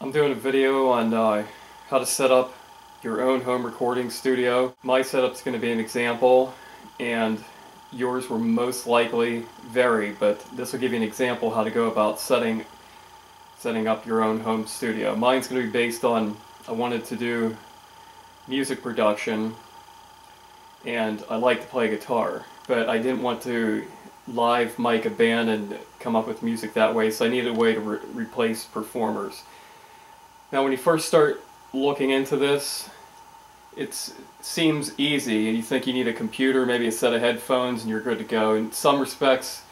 I'm doing a video on how to set up your own home recording studio. My setup's going to be an example, and yours will most likely vary, but this will give you an example how to go about setting up your own home studio. Mine's going to be based on, I wanted to do music production, and I like to play guitar, but I didn't want to live mic a band and come up with music that way, so I needed a way to replace performers. Now when you first start looking into this, it seems easy, and you think you need a computer, maybe a set of headphones, and you're good to go. In some respects,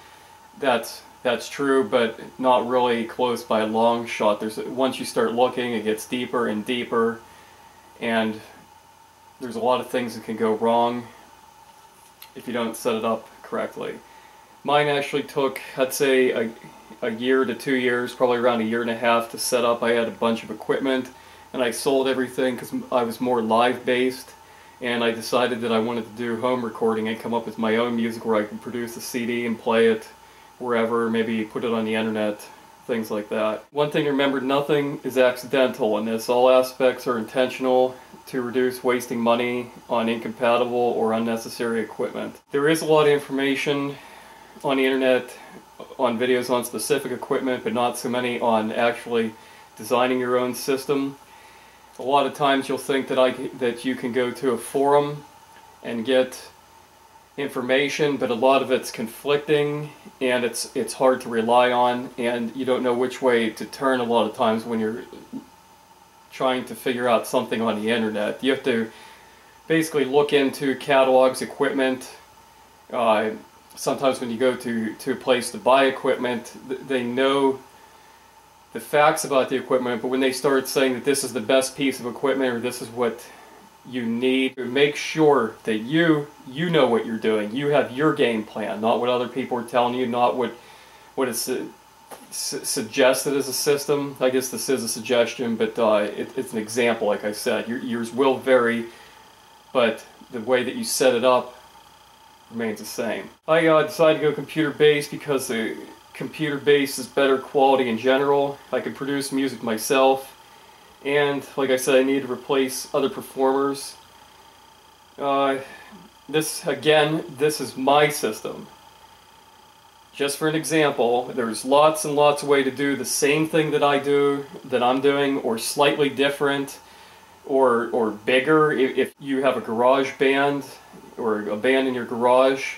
that's true, but not really close by a long shot. Once you start looking, it gets deeper and deeper, and there's a lot of things that can go wrong if you don't set it up correctly. Mine actually took, I'd say, a year to 2 years, probably around a year and a half to set up. I had a bunch of equipment, and I sold everything because I was more live-based, and I decided that I wanted to do home recording and come up with my own music where I can produce a CD and play it wherever, maybe put it on the internet, things like that. One thing to remember, nothing is accidental in this. All aspects are intentional to reduce wasting money on incompatible or unnecessary equipment. There is a lot of information on the internet on videos on specific equipment, but not so many on actually designing your own system. A lot of times you'll think that you can go to a forum and get information, but a lot of it's conflicting, and it's hard to rely on, and you don't know which way to turn a lot of times when you're trying to figure out something on the internet. You have to basically look into catalogs, equipment. Sometimes when you go to a place to buy equipment, they know the facts about the equipment, but when they start saying that this is the best piece of equipment or this is what you need, make sure that you know what you're doing. You have your game plan, not what other people are telling you, not what is suggested as a system. I guess this is a suggestion, but it's an example, like I said. Yours will vary, but the way that you set it up remains the same. I decided to go computer-based because the computer-based is better quality in general. I can produce music myself, and like I said, I need to replace other performers. This is my system. Just for an example, there's lots and lots of ways to do the same thing that I'm doing, or slightly different, or bigger. If you have a garage band, or a band in your garage,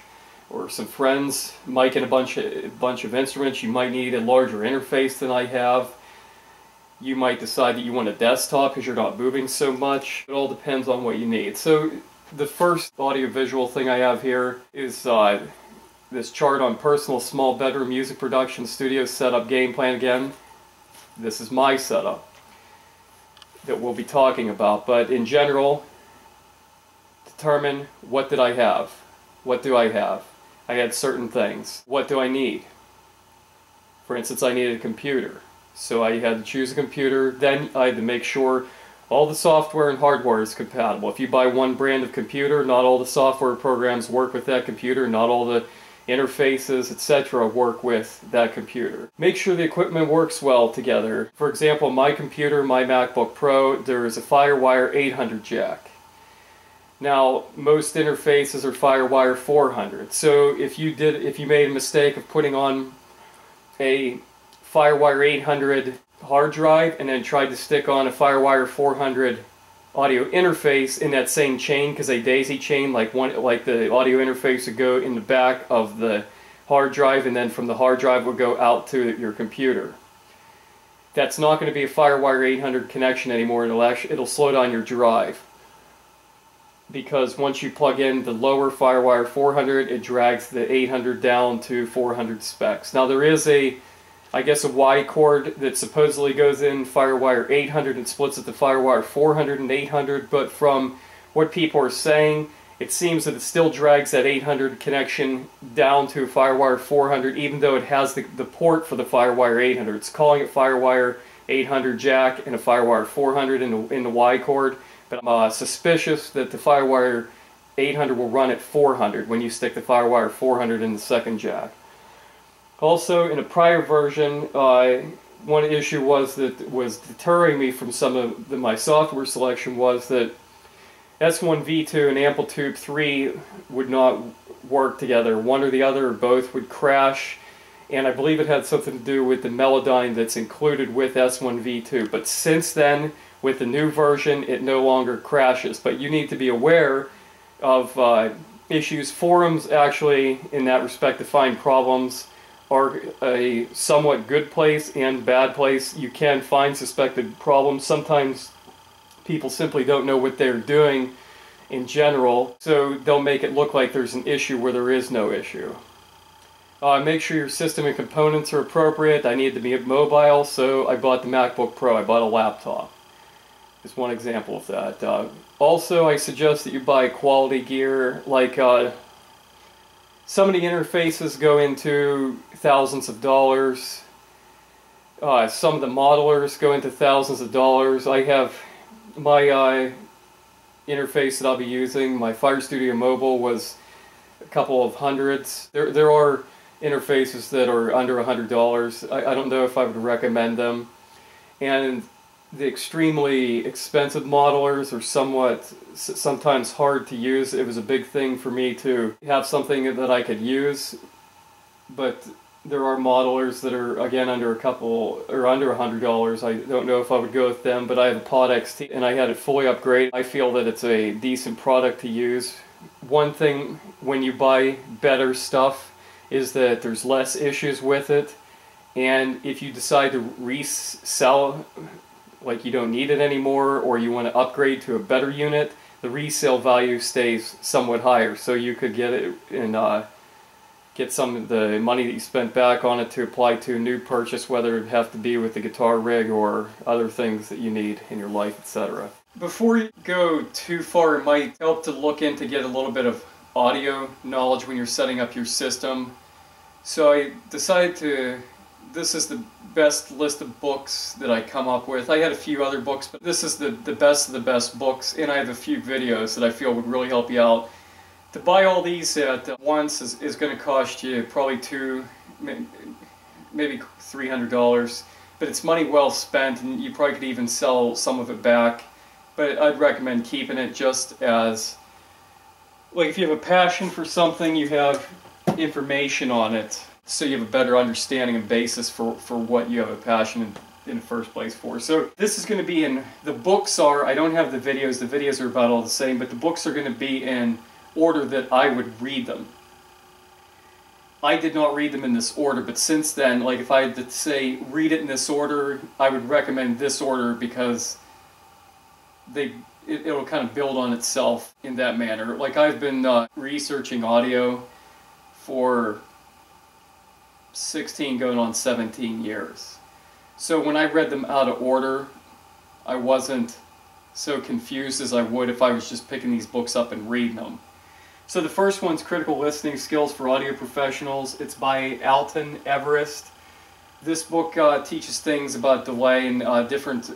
or some friends micing a bunch of instruments, you might need a larger interface than I have. You might decide that you want a desktop because you're not moving so much. It all depends on what you need. So the first audiovisual thing I have here is this chart on personal small bedroom music production studio setup game plan. Again, this is my setup that we'll be talking about, but in general, determine what did I have? What do I have? I had certain things. What do I need? For instance, I needed a computer. So I had to choose a computer. Then I had to make sure all the software and hardware is compatible. If you buy one brand of computer, not all the software programs work with that computer, not all the interfaces, etc. work with that computer. Make sure the equipment works well together. For example, my computer, my Macbook Pro, there is a FireWire 800 jack. Now, most interfaces are FireWire 400. So if you made a mistake of putting on a FireWire 800 hard drive and then tried to stick on a FireWire 400 audio interface in that same chain, because they daisy chain, like the audio interface would go in the back of the hard drive, and then from the hard drive would go out to your computer. That's not going to be a FireWire 800 connection anymore. It'll slow down your drive, because once you plug in the lower FireWire 400, it drags the 800 down to 400 specs. Now there is a Y cord that supposedly goes in FireWire 800 and splits it to FireWire 400 and 800, but from what people are saying, it seems that it still drags that 800 connection down to FireWire 400, even though it has the port for the FireWire 800. It's calling it FireWire 800 jack and a FireWire 400 in the Y cord, but I'm suspicious that the FireWire 800 will run at 400 when you stick the FireWire 400 in the second jack. Also, in a prior version, one issue was that was deterring me from some of my software selection was that S1V2 and AmpliTube 3 would not work together. One or the other or both would crash, and I believe it had something to do with the Melodyne that's included with S1V2. But since then, with the new version, it no longer crashes. But you need to be aware of issues. Forums actually, in that respect, to find problems are a somewhat good place and bad place. You can find suspected problems. Sometimes people simply don't know what they're doing in general, so they'll make it look like there's an issue where there is no issue. Make sure your system and components are appropriate. I needed to be mobile, so I bought the MacBook Pro. I bought a laptop. Is one example of that. Also, I suggest that you buy quality gear. Like some of the interfaces go into thousands of dollars. Some of the modelers go into thousands of dollars. I have my interface that I'll be using. My FireStudio Mobile was a couple of hundreds. There are interfaces that are under $100. I don't know if I would recommend them. And the extremely expensive modelers are sometimes hard to use. It was a big thing for me to have something that I could use, but there are modelers that are, again, under $100. I don't know if I would go with them, but I have a Pod XT and I had it fully upgraded. I feel that it's a decent product to use. One thing when you buy better stuff is that there's less issues with it, and if you decide to resell, like you don't need it anymore, or you want to upgrade to a better unit, the resale value stays somewhat higher, so you could get it and get some of the money that you spent back on it to apply to a new purchase, whether it have to be with the guitar rig or other things that you need in your life, etc. Before you go too far, it might help to look in to get a little bit of audio knowledge when you're setting up your system. So I decided this is the best list of books that I come up with. I had a few other books, but this is the best of the best books, and I have a few videos that I feel would really help you out. To buy all these at once is going to cost you probably maybe $300, but it's money well spent, and you probably could even sell some of it back. But I'd recommend keeping it just as, like, if you have a passion for something, you have information on it, so you have a better understanding and basis for what you have a passion in the first place for. So this is going to be in, the books are, I don't have the videos are about all the same, but the books are going to be in order that I would read them. I did not read them in this order, but since then, like if I had to say read it in this order, I would recommend this order because it'll kind of build on itself in that manner. Like I've been researching audio for 16 going on 17 years. So when I read them out of order, I wasn't so confused as I would if I was just picking these books up and reading them. So the first one's Critical Listening Skills for Audio Professionals. It's by Alton Everest. This book teaches things about delay and different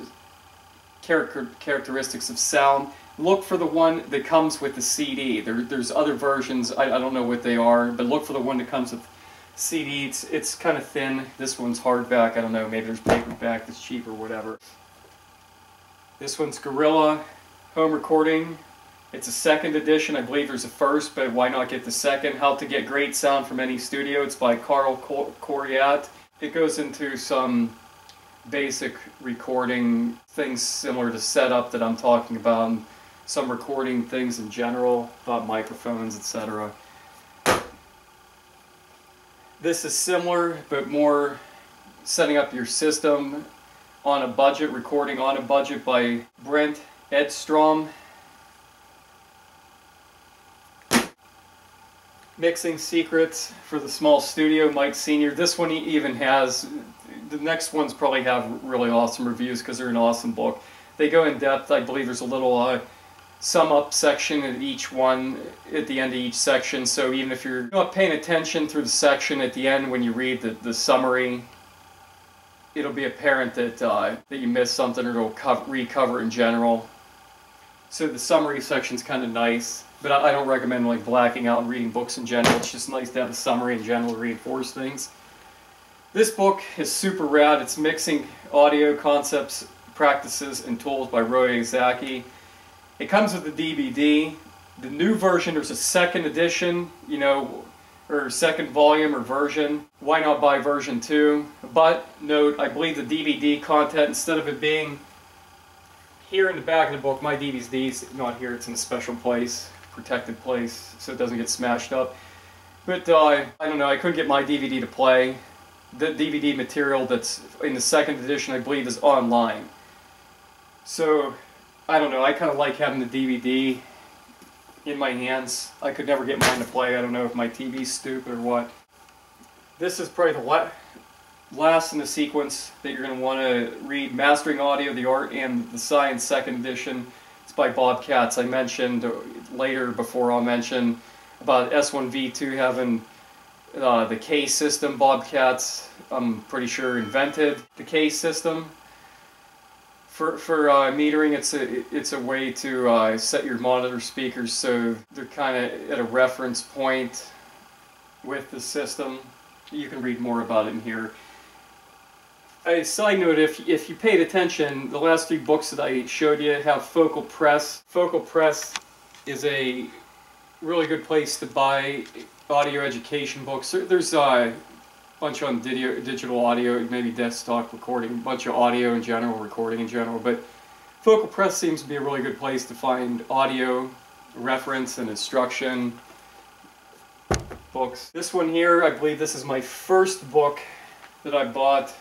characteristics of sound. Look for the one that comes with the CD. There's other versions, I don't know what they are, but look for the one that comes with CD. It's kind of thin. This one's hardback. I don't know, maybe there's paperback that's cheap or whatever. This one's Gorilla Home Recording. It's a second edition. I believe there's a first, but why not get the second? How to Get Great Sound from Any Studio. It's by Carl Coriat. It goes into some basic recording things similar to setup that I'm talking about, and some recording things in general, about microphones, etc. This is similar, but more setting up your system on a budget, recording on a budget, by Brent Edstrom. Mixing Secrets for the Small Studio, Mike Sr. This one even has, the next ones probably have really awesome reviews because they're an awesome book. They go in depth. I believe there's a little sum up section at each one, at the end of each section, so even if you're not paying attention through the section, at the end when you read the summary, it'll be apparent that you missed something, or it'll recover in general. So the summary section's kind of nice, but I don't recommend like blacking out and reading books in general. It's just nice to have a summary in general to reinforce things. This book is super rad. It's Mixing Audio Concepts, Practices, and Tools by Roy Zaki. It comes with the DVD. The new version, there's a second edition, you know, or second volume or version. Why not buy version 2? But note, I believe the DVD content, instead of it being here in the back of the book, my DVD's not here, it's in a special place, protected place, so it doesn't get smashed up. But I don't know, I couldn't get my DVD to play. The DVD material that's in the second edition, I believe, is online. So, I don't know, I kind of like having the DVD in my hands. I could never get mine to play. I don't know if my TV's stupid or what. This is probably the last in the sequence that you're going to want to read. Mastering Audio, the Art and the Science, second edition. It's by Bob Katz. I mentioned later, before I'll mention about S1V2 having the K system. Bob Katz, I'm pretty sure, invented the K system. For metering, it's a way to set your monitor speakers so they're kind of at a reference point with the system. You can read more about it in here. A side note, if you paid attention, the last 3 books that I showed you have Focal Press. Focal Press is a really good place to buy audio education books. There's a bunch on digital audio, maybe desktop recording, a bunch of audio in general, recording in general, but Focal Press seems to be a really good place to find audio reference and instruction books. This one here, I believe this is my first book that I bought,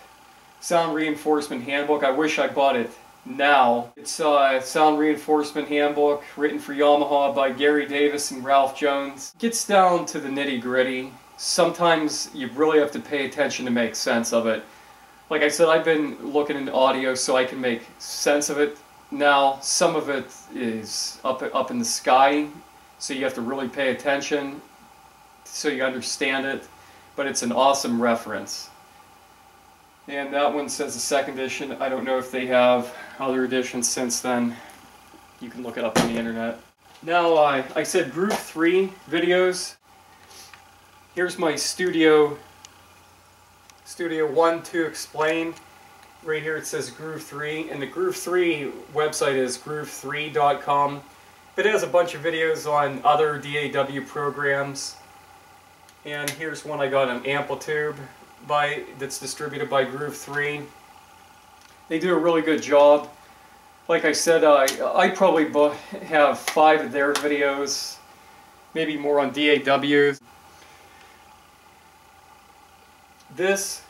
Sound Reinforcement Handbook. I wish I bought it now. It's a Sound Reinforcement Handbook written for Yamaha by Gary Davis and Ralph Jones. It gets down to the nitty-gritty. Sometimes you really have to pay attention to make sense of it. Like I said, I've been looking into audio so I can make sense of it. Now, some of it is up in the sky, so you have to really pay attention so you understand it, but it's an awesome reference. And that one says the second edition. I don't know if they have other editions since then. You can look it up on the internet. Now, I said Groove 3 videos. Here's my Studio One to explain. Right here it says Groove 3, and the Groove 3 website is groove3.com. It has a bunch of videos on other DAW programs. And here's one I got on AmpliTube that's distributed by Groove 3. They do a really good job. Like I said, I probably have 5 of their videos, maybe more on DAWs. This,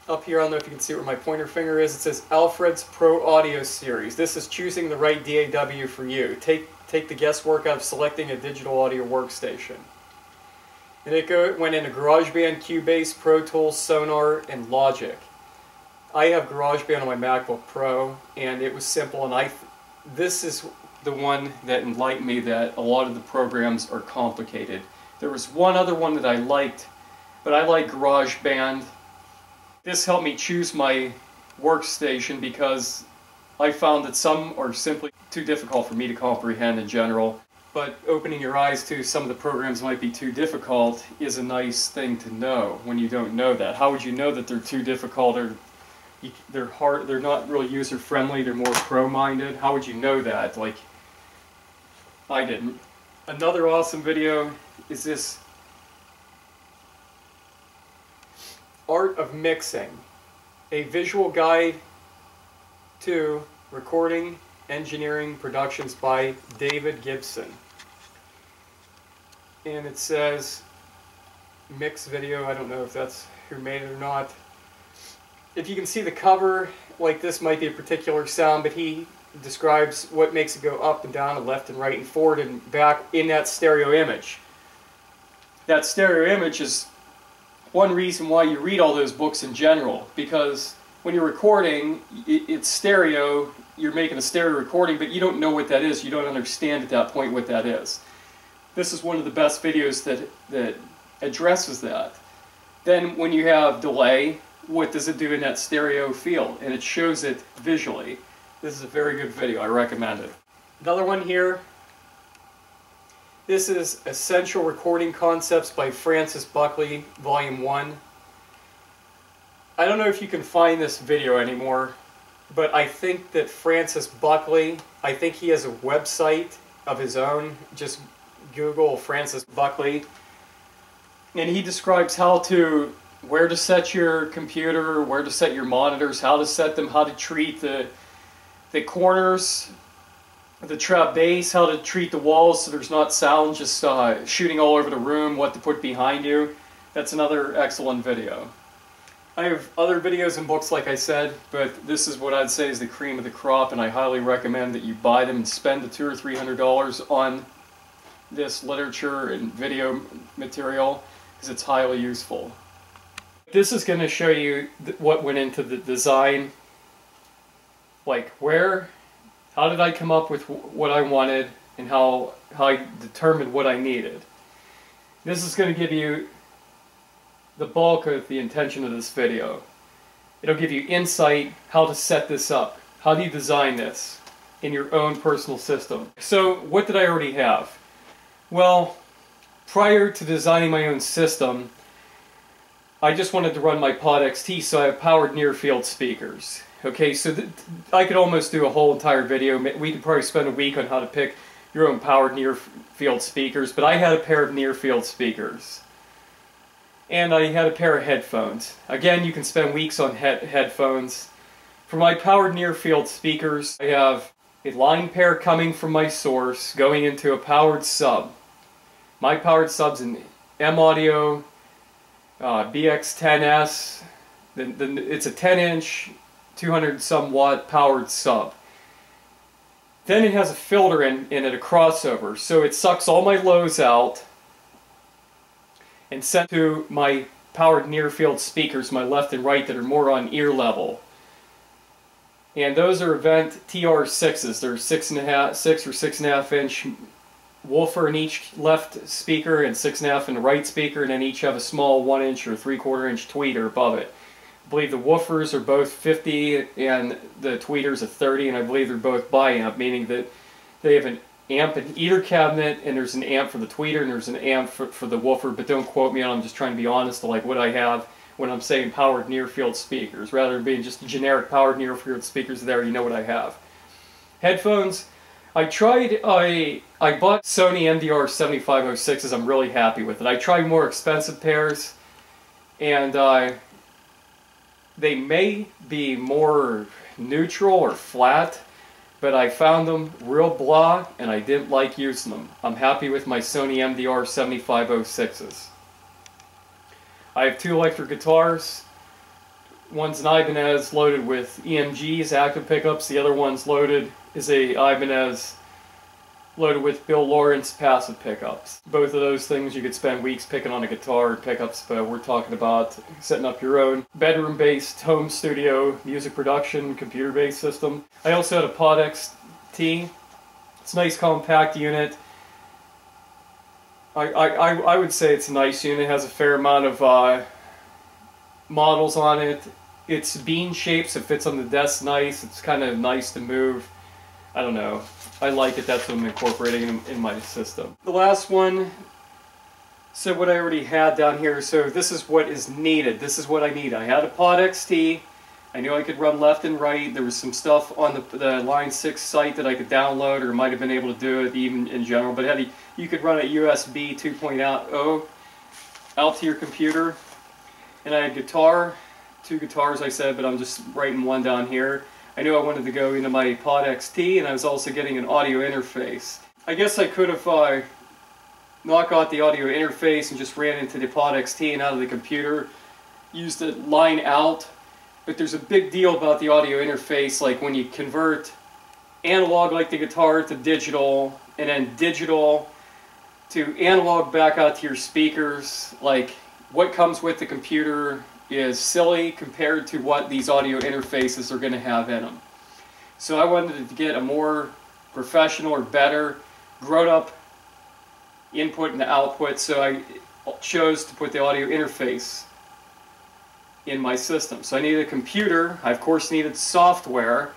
up here, I don't know if you can see where my pointer finger is, it says Alfred's Pro Audio Series. This is choosing the right DAW for you. Take the guesswork out of selecting a digital audio workstation. And it went into GarageBand, Cubase, Pro Tools, Sonar, and Logic. I have GarageBand on my MacBook Pro, and it was simple, and this is the one that enlightened me that a lot of the programs are complicated. There was one other one that I liked, but I like GarageBand. This helped me choose my workstation because I found that some are simply too difficult for me to comprehend in general. But opening your eyes to some of the programs might be too difficult is a nice thing to know when you don't know that. How would you know that they're too difficult or they're hard, they're not really user-friendly, they're more pro-minded? How would you know that? Like, I didn't. Another awesome video is this Art of Mixing, a visual guide to recording, engineering, productions by David Gibson. And it says mix video. I don't know if that's who made it or not. If you can see the cover, like this might be a particular sound, but he describes what makes it go up and down and left and right and forward and back in that stereo image. That stereo image is one reason why you read all those books in general, because when you're recording, it's stereo, you're making a stereo recording, but you don't know what that is, you don't understand at that point what that is. This is one of the best videos that addresses that. Then when you have delay, what does it do in that stereo field? And it shows it visually. This is a very good video, I recommend it. Another one here. This is Essential Recording Concepts by Francis Buckley, Volume 1. I don't know if you can find this video anymore, but I think that Francis Buckley, I think he has a website of his own. Just Google Francis Buckley. And he describes where to set your computer, where to set your monitors, how to set them, how to treat the corners, the trap bass, how to treat the walls so there's not sound just shooting all over the room, what to put behind you. That's another excellent video. I have other videos and books like I said, but this is what I'd say is the cream of the crop, and I highly recommend that you buy them and spend the $200 or $300 on this literature and video material, because it's highly useful. This is going to show you what went into the design, like how did I come up with what I wanted and how I determined what I needed. This is going to give you the bulk of the intention of this video. It'll give you insight how to set this up. How do you design this in your own personal system? So what did I already have? Well, prior to designing my own system, I just wanted to run my Pod XT, so I have powered near-field speakers. Okay, so I could almost do a whole entire video. We could probably spend a week on how to pick your own powered near-field speakers, but I had a pair of near-field speakers. And I had a pair of headphones. Again, you can spend weeks on headphones. For my powered near-field speakers, I have a line pair coming from my source going into a powered sub. My powered sub's an M-Audio BX10S. It's a 10-inch, 200-some watt powered sub. Then it has a filter in it, a crossover, so it sucks all my lows out and sent to my powered near-field speakers, my left and right, that are more on ear level. And those are Event TR6s. They're 6 or 6.5 inch woofer in each left speaker and 6.5 in the right speaker, and then each have a small 1 inch or 3/4 inch tweeter above it. I believe the woofers are both 50 and the tweeters are 30, and I believe they're both bi-amp, meaning that they have an amp in either cabinet, and there's an amp for the tweeter and there's an amp for the woofer, but don't quote me on it. I'm just trying to be honest to like what I have when I'm saying powered near-field speakers. Rather than being just generic powered near-field speakers there, you know what I have. Headphones, I bought Sony MDR7506s. I'm really happy with it. I tried more expensive pairs, and they may be more neutral or flat, but I found them real blah, and I didn't like using them. I'm happy with my Sony MDR7506s. I have 2 electric guitars. One's an Ibanez loaded with EMGs, active pickups. The other one's is a Ibanez loaded with Bill Lawrence passive pickups. Both of those things you could spend weeks picking on a guitar and pickups, but we're talking about setting up your own bedroom-based home studio music production computer-based system. I also had a Pod XT. It's a nice compact unit. I would say it's a nice unit. It has a fair amount of models on it. It's bean shaped, so it fits on the desk nice. It's kind of nice to move. I don't know. I like it. That's what I'm incorporating in my system. The last one, so what I already had down here, so this is what is needed. This is what I need. I had a Pod XT. I knew I could run left and right. There was some stuff on the Line 6 site that I could download, or might have been able to do it even in general, but you could run a USB 2.0 out to your computer. And I had two guitars I said, but I'm just writing one down here. I knew I wanted to go into my Pod XT, and I was also getting an audio interface. I guess I could have not got the audio interface and just ran into the Pod XT and out of the computer, used the line out. But there's a big deal about the audio interface, like when you convert analog like the guitar to digital, and then digital to analog back out to your speakers. Like what comes with the computer is silly compared to what these audio interfaces are going to have in them. So I wanted to get a more professional or better grown-up input and output, so I chose to put the audio interface in my system. So I needed a computer. I of course needed software.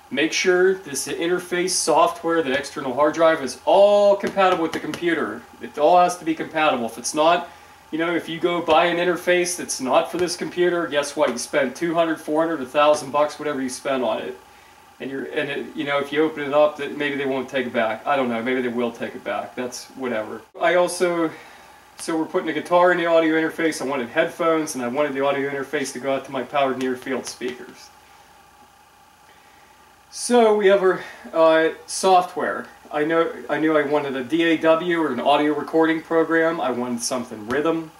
Make sure this interface software, the external hard drive, is all compatible with the computer. It all has to be compatible. If it's not, You know, if you go buy an interface that's not for this computer, guess what? You spend $200, $400, $1,000, whatever you spend on it. And you know, if you open it up, that maybe they won't take it back. I don't know. Maybe they will take it back. That's whatever. So we're putting a guitar in the audio interface. I wanted headphones, and I wanted the audio interface to go out to my powered near-field speakers. So we have our software. I knew I wanted a DAW or an audio recording program. I wanted something rhythm.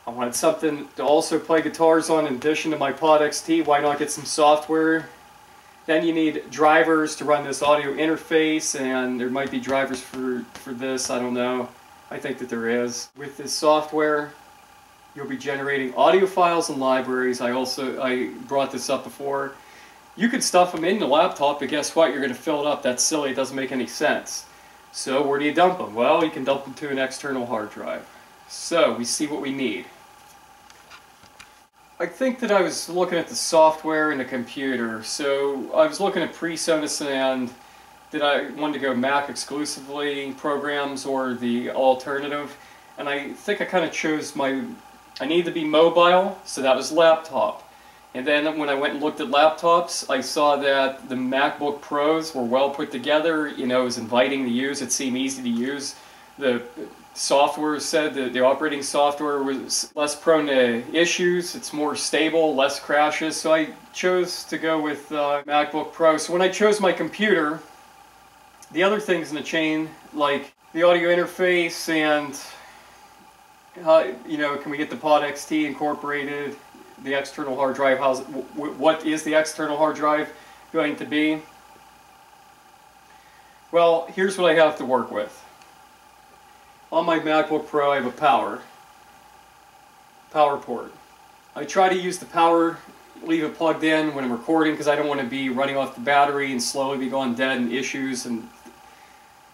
I wanted something to also play guitars on in addition to my Pod XT. Why not get some software? Then you need drivers to run this audio interface, and there might be drivers for this, I don't know. I think that there is. With this software, you'll be generating audio files and libraries. I brought this up before. You could stuff them in the laptop, but guess what? You're going to fill it up. That's silly. It doesn't make any sense. So where do you dump them? Well, you can dump them to an external hard drive. So we see what we need. I think that I was looking at the software in the computer. So I was looking at Presonus and that I wanted to go Mac exclusively programs or the alternative. And I think I kind of chose I needed to be mobile, so that was laptop. And then when I went and looked at laptops, I saw that the Macbook Pros were well put together. You know, it was inviting to use. It seemed easy to use. The software said that the operating software was less prone to issues. It's more stable, less crashes. So I chose to go with MacBook Pro. So when I chose my computer, the other things in the chain, like the audio interface and, you know, can we get the Pod XT incorporated? The external hard drive, what is the external hard drive going to be? Well, here's what I have to work with. On my MacBook Pro, I have a power port. I try to use the power, leave it plugged in when I'm recording because I don't want to be running off the battery and slowly be going dead and issues and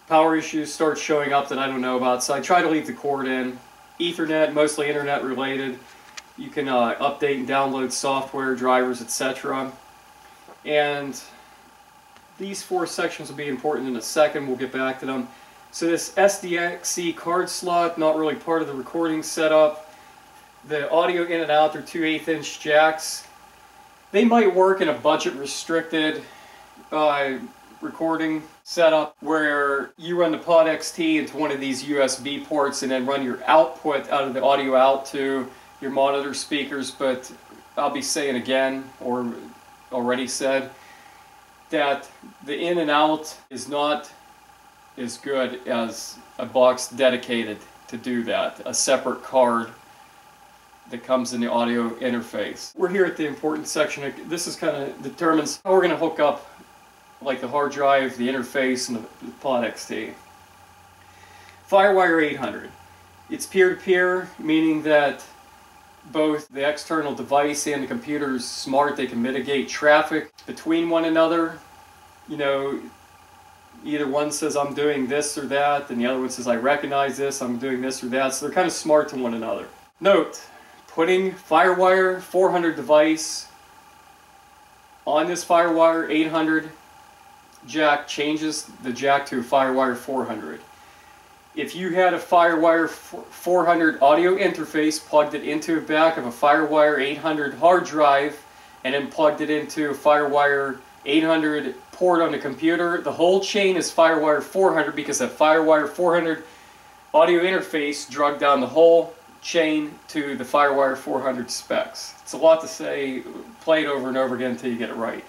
power issues start showing up that I don't know about. So I try to leave the cord in. Ethernet, mostly internet related. You can update and download software, drivers, etc. And these 4 sections will be important in a second. We'll get back to them. So this SDXC card slot, not really part of the recording setup. The audio in and out, they're 2 1/8" jacks. They might work in a budget-restricted recording setup where you run the Pod XT into one of these USB ports and then run your output out of the audio out to your monitor speakers. But I'll be saying again, or already said, that the in and out is not as good as a box dedicated to do that, a separate card that comes in the audio interface. We're here at the important section. This is kind of determines how we're going to hook up like the hard drive, the interface, and the Pod XT. FireWire 800. It's peer-to-peer, meaning that both the external device and the computer is smart. They can mitigate traffic between one another. You know, either one says I'm doing this or that, and the other one says I recognize this, I'm doing this or that. So they're kind of smart to one another. Note, putting FireWire 400 device on this FireWire 800 jack changes the jack to a FireWire 400. If you had a FireWire 400 audio interface, plugged it into the back of a FireWire 800 hard drive, and then plugged it into a FireWire 800 port on the computer, the whole chain is FireWire 400 because that FireWire 400 audio interface drug down the whole chain to the FireWire 400 specs. It's a lot to say. Play it over and over again until you get it right.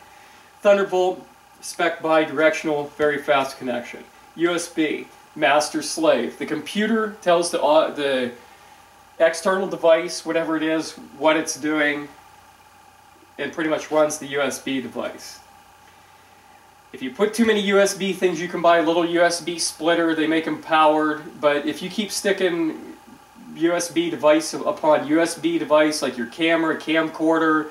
Thunderbolt, spec bi-directional, very fast connection. USB, master slave. The computer tells the external device, whatever it is, what it's doing, and pretty much runs the USB device. If you put too many USB things, you can buy a little USB splitter. They make them powered, but if you keep sticking USB device upon USB device, like your camera, camcorder,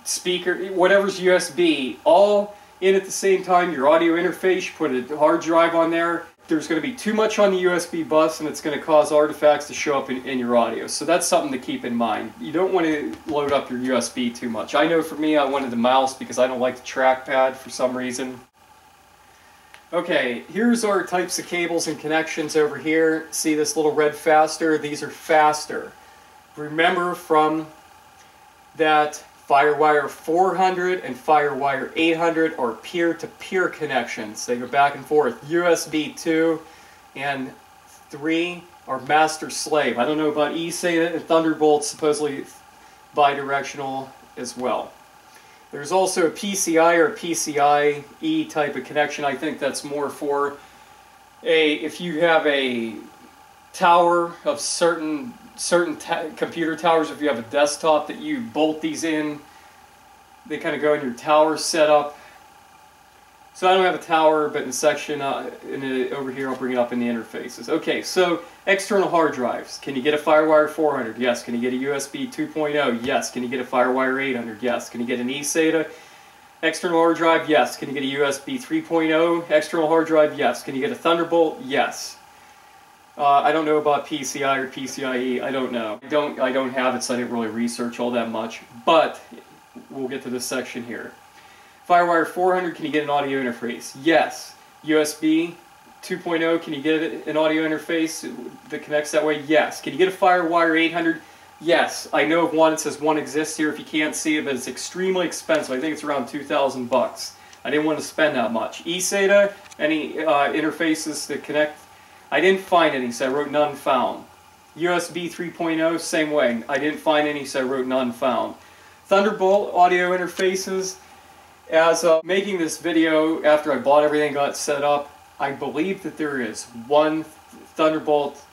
speaker, whatever's USB, all in at the same time, your audio interface, you put a hard drive on there, there's going to be too much on the USB bus and it's going to cause artifacts to show up in your audio. So that's something to keep in mind. You don't want to load up your USB too much. I know for me, I wanted the mouse because I don't like the trackpad for some reason. Okay, here's our types of cables and connections over here. See this little red faster? These are faster. Remember from that FireWire 400 and FireWire 800 are peer-to-peer connections. They go back and forth. USB 2 and 3 are master-slave. I don't know about eSATA and Thunderbolt, supposedly bidirectional as well. There's also a PCI or PCIe type of connection. I think that's more for if you have a tower of certain computer towers, if you have a desktop that you bolt these in, they kind of go in your tower setup. So I don't have a tower, but in the section over here, I'll bring it up in the interfaces. Okay, so external hard drives. Can you get a FireWire 400? Yes. Can you get a USB 2.0? Yes. Can you get a FireWire 800? Yes. Can you get an eSATA external hard drive? Yes. Can you get a USB 3.0 external hard drive? Yes. Can you get a Thunderbolt? Yes. I don't know about PCI or PCIe. I don't know. I don't have it, so I didn't really research all that much. But we'll get to this section here. FireWire 400, can you get an audio interface? Yes. USB 2.0, can you get an audio interface that connects that way? Yes. Can you get a FireWire 800? Yes. I know of one. It says one exists here if you can't see it, but it's extremely expensive. I think it's around 2,000 bucks. I didn't want to spend that much. eSATA, any interfaces that connect? I didn't find any, so I wrote none found. USB 3.0, same way. I didn't find any, so I wrote none found. Thunderbolt audio interfaces. As making this video, after I bought everything, got set up, I believe that there is one Thunderbolt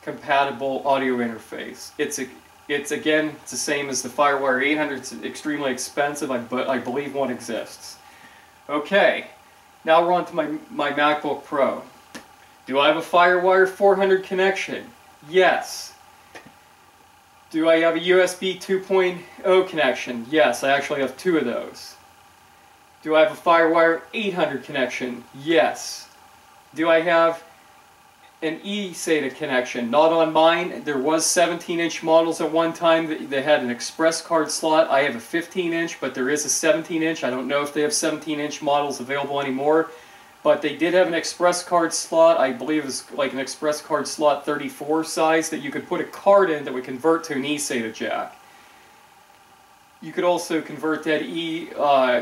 compatible audio interface. It's again, it's the same as the FireWire 800. It's extremely expensive, but I believe one exists. Okay, now we're on to my MacBook Pro. Do I have a FireWire 400 connection? Yes. Do I have a USB 2.0 connection? Yes, I actually have two of those. Do I have a FireWire 800 connection? Yes. Do I have an eSATA connection? Not on mine. There was 17-inch models at one time that had an express card slot. I have a 15-inch, but there is a 17-inch. I don't know if they have 17-inch models available anymore, but they did have an express card slot. I believe it was like an express card slot 34 size that you could put a card in that would convert to an eSATA jack. You could also convert that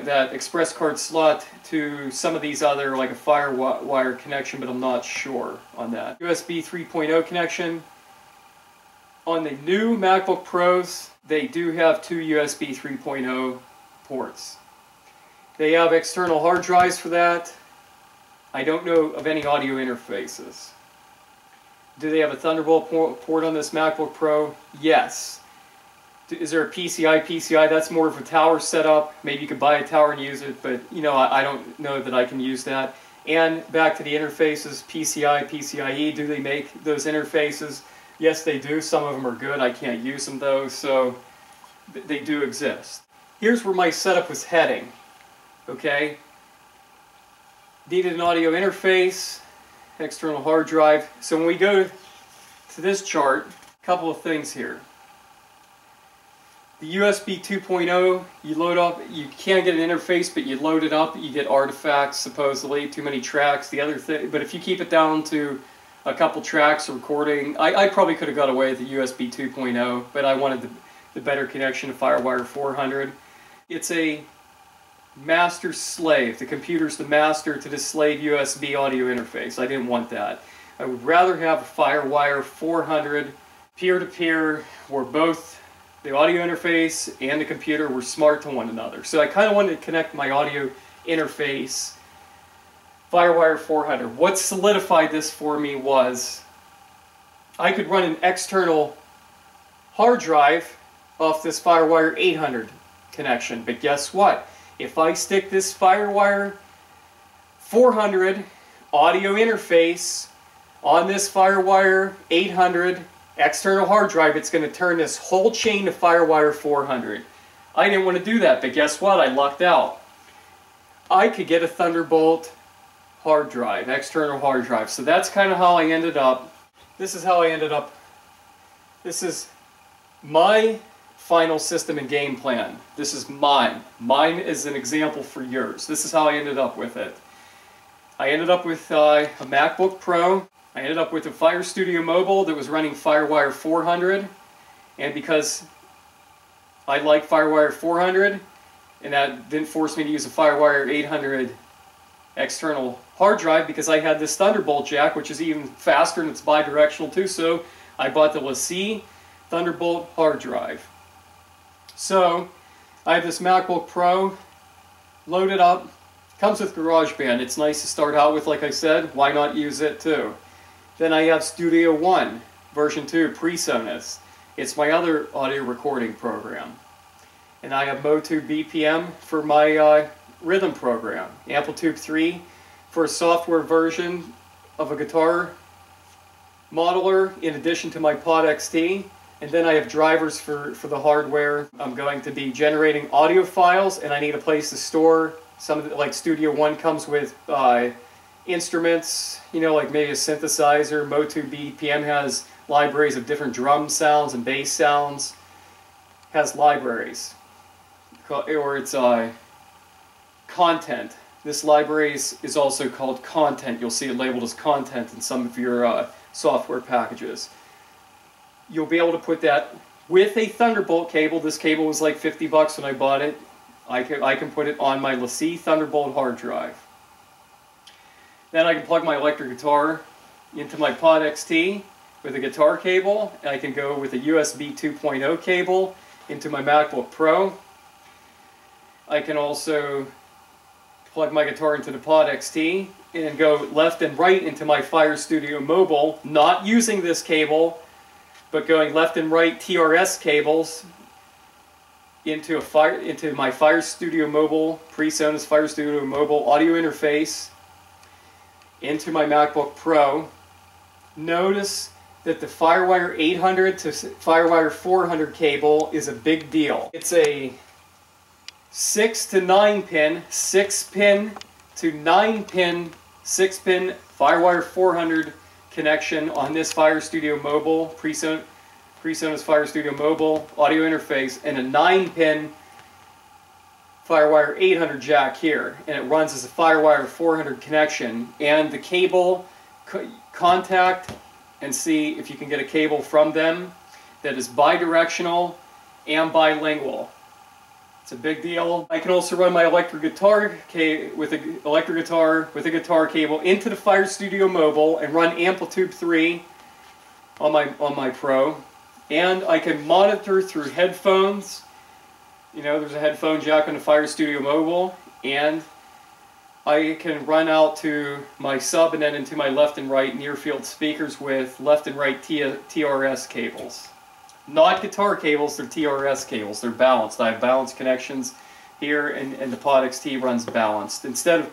that express card slot to some of these other, like a FireWire connection, but I'm not sure on that. USB 3.0 connection. On the new MacBook Pros, they do have two USB 3.0 ports. They have external hard drives for that. I don't know of any audio interfaces. Do they have a Thunderbolt port on this MacBook Pro? Yes. Is there a PCI? That's more of a tower setup. Maybe you could buy a tower and use it, but you know, I don't know that I can use that. And back to the interfaces, PCIe, do they make those interfaces? Yes, they do. Some of them are good. I can't use them though, so they do exist. Here's where my setup was heading. Okay? Needed an audio interface, external hard drive. So when we go to this chart, a couple of things here. The USB 2.0, you load up, you can't get an interface, but you load it up, you get artifacts, supposedly, too many tracks. The other thing, but if you keep it down to a couple tracks recording, I probably could have got away with the USB 2.0, but I wanted the better connection to FireWire 400. It's a master-slave. The computer's the master to the slave USB audio interface. I didn't want that. I would rather have a FireWire 400 peer-to-peer where both the audio interface and the computer were smart to one another. So I kind of wanted to connect my audio interface, FireWire 400. What solidified this for me was I could run an external hard drive off this FireWire 800 connection. But guess what? If I stick this FireWire 400 audio interface on this FireWire 800 external hard drive, it's going to turn this whole chain to FireWire 400. I didn't want to do that, but guess what? I lucked out. I could get a Thunderbolt hard drive, external hard drive. So that's kind of how I ended up. This is how I ended up. This is my final system and game plan. This is mine. Mine is an example for yours. This is how I ended up with it. I ended up with a MacBook Pro. I ended up with a FireStudio Mobile that was running FireWire 400, and because I like FireWire 400, and that didn't force me to use a FireWire 800 external hard drive because I had this Thunderbolt jack, which is even faster and it's bi-directional too, so I bought the LaCie Thunderbolt hard drive. So I have this MacBook Pro loaded up. Comes with GarageBand. It's nice to start out with, like I said. Why not use it too? Then I have Studio One version 2 Presonus. It's my other audio recording program. And I have Motu BPM for my rhythm program. AmpliTube 3 for a software version of a guitar modeler in addition to my Pod XT. And then I have drivers for the hardware. I'm going to be generating audio files, and I need a place to store some of the, like Studio One comes with instruments, you know, like maybe a synthesizer. Motu BPM has libraries of different drum sounds and bass sounds. Has libraries. Or it's content. This library is also called content. You'll see it labeled as content in some of your software packages. You'll be able to put that with a Thunderbolt cable. This cable was like 50 bucks when I bought it. I can put it on my LaCie Thunderbolt hard drive. Then I can plug my electric guitar into my Pod XT with a guitar cable, and I can go with a USB 2.0 cable into my MacBook Pro. I can also plug my guitar into the Pod XT and go left and right into my FireStudio Mobile, not using this cable, but going left and right TRS cables into my FireStudio Mobile, Presonus FireStudio Mobile Audio Interface, into my MacBook Pro. Notice that the FireWire 800 to FireWire 400 cable is a big deal. It's a 6 to 9 pin, 6 pin to 9 pin, 6 pin FireWire 400 connection on this FireStudio Mobile, Presonus FireStudio Mobile Audio Interface, and a 9-pin FireWire 800 jack here, and it runs as a FireWire 400 connection. And the cable, contact and see if you can get a cable from them that is bidirectional and bilingual. It's a big deal. I can also run my electric guitar with a guitar cable into the FireStudio Mobile and run AmpliTube 3 on my Pro. And I can monitor through headphones. You know, there's a headphone jack on the FireStudio Mobile, and I can run out to my sub and then into my left and right near field speakers with left and right TRS cables. Not guitar cables, they're TRS cables. They're balanced. I have balanced connections here, and the Pod XT runs balanced. Instead of,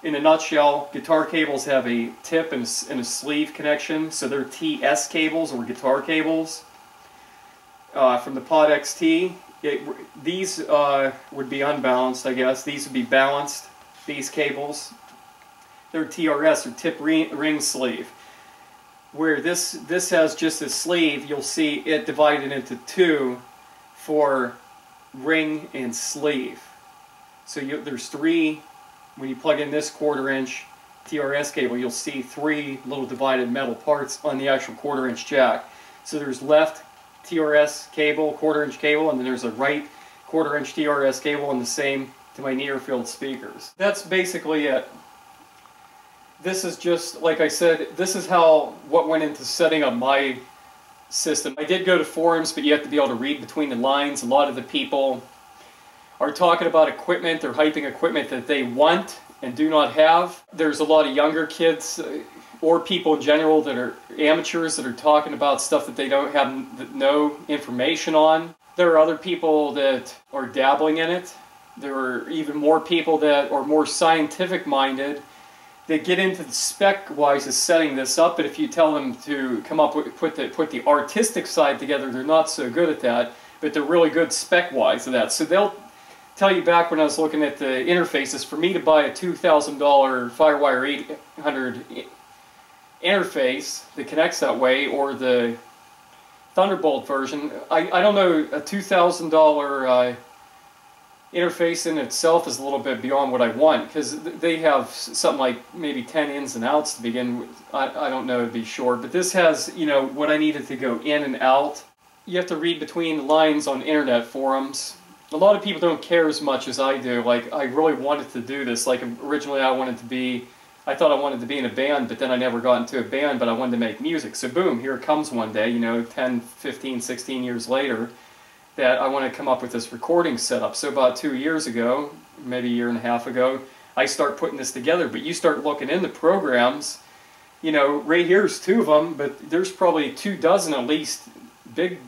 in a nutshell, guitar cables have a tip and a sleeve connection, so they're TS cables or guitar cables. From the Pod XT, these would be unbalanced, I guess. These would be balanced, these cables. They're TRS, or tip ring sleeve. Where this has just a sleeve, you'll see it divided into two for ring and sleeve. So there's three. When you plug in this 1/4 inch TRS cable, you'll see three little divided metal parts on the actual 1/4 inch jack. So there's left TRS cable, 1/4 inch cable, and then there's a right 1/4 inch TRS cable, and the same to my near field speakers. That's basically it. This is just, like I said, this is what went into setting up my system. I did go to forums, but you have to be able to read between the lines. A lot of the people are talking about equipment, they're hyping equipment that they want and do not have. There's a lot of younger kids or people in general that are amateurs that are talking about stuff that they don't have no information on. There are other people that are dabbling in it. There are even more people that are more scientific minded that get into the spec-wise of setting this up, but if you tell them to come up with put the artistic side together, they're not so good at that, but they're really good spec-wise at that. So they'll tell you, back when I was looking at the interfaces, for me to buy a $2,000 FireWire 800 interface that connects that way, or the Thunderbolt version, I don't know, a $2,000 interface in itself is a little bit beyond what I want, because they have something like maybe 10 ins and outs to begin with. I don't know to be sure, but this has, you know, what I needed to go in and out. You have to read between the lines on internet forums. A lot of people don't care as much as I do. Like, I really wanted to do this. Like, originally I thought I wanted to be in a band, but then I never got into a band, but I wanted to make music. So boom, here it comes one day, you know, 10, 15, 16 years later, that I want to come up with this recording setup. So about 2 years ago, maybe a year and a half ago, I start putting this together. But you start looking into programs, you know, right here's 2 of them, but there's probably 24 at least big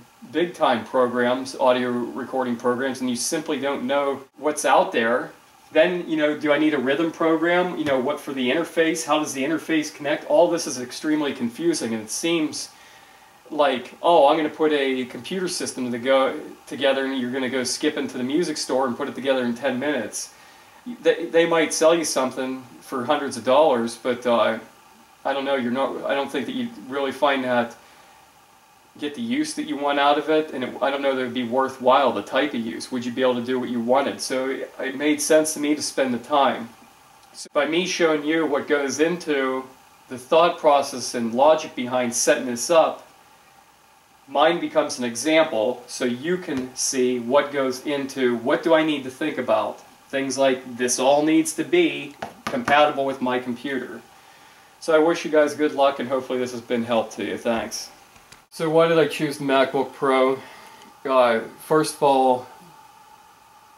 time programs, audio recording programs, and you simply don't know what's out there. Then, you know, do I need a rhythm program? You know, what for the interface? How does the interface connect? All this is extremely confusing, and it seems like, oh, I'm going to put a computer system to go together, and you're going to go skip into the music store and put it together in 10 minutes. They might sell you something for hundreds of dollars, but I don't know. I don't think that you really find that get the use that you want out of it, and I don't know that it would be worthwhile, the type of use. Would you be able to do what you wanted? So it made sense to me to spend the time. So by me showing you what goes into the thought process and logic behind setting this up, mine becomes an example so you can see what goes into what do I need to think about. Things like this all needs to be compatible with my computer. So I wish you guys good luck, and hopefully this has been help to you. Thanks. So why did I choose the MacBook Pro? First of all,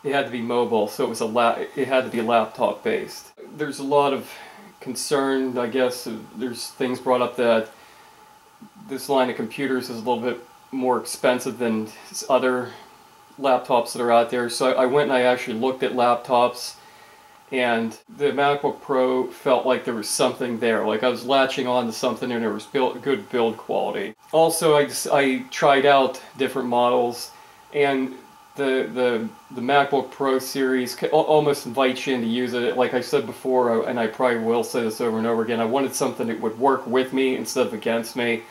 it had to be mobile, so it had to be laptop based. There's a lot of concern, I guess, there's things brought up that this line of computers is a little bit more expensive than other laptops that are out there. So I went and I actually looked at laptops, and the MacBook Pro felt like there was something there. Like I was latching on to something, and there was good build quality. Also, I tried out different models, and the MacBook Pro series almost invites you in to use it. Like I said before, and I probably will say this over and over again, I wanted something that would work with me instead of against me.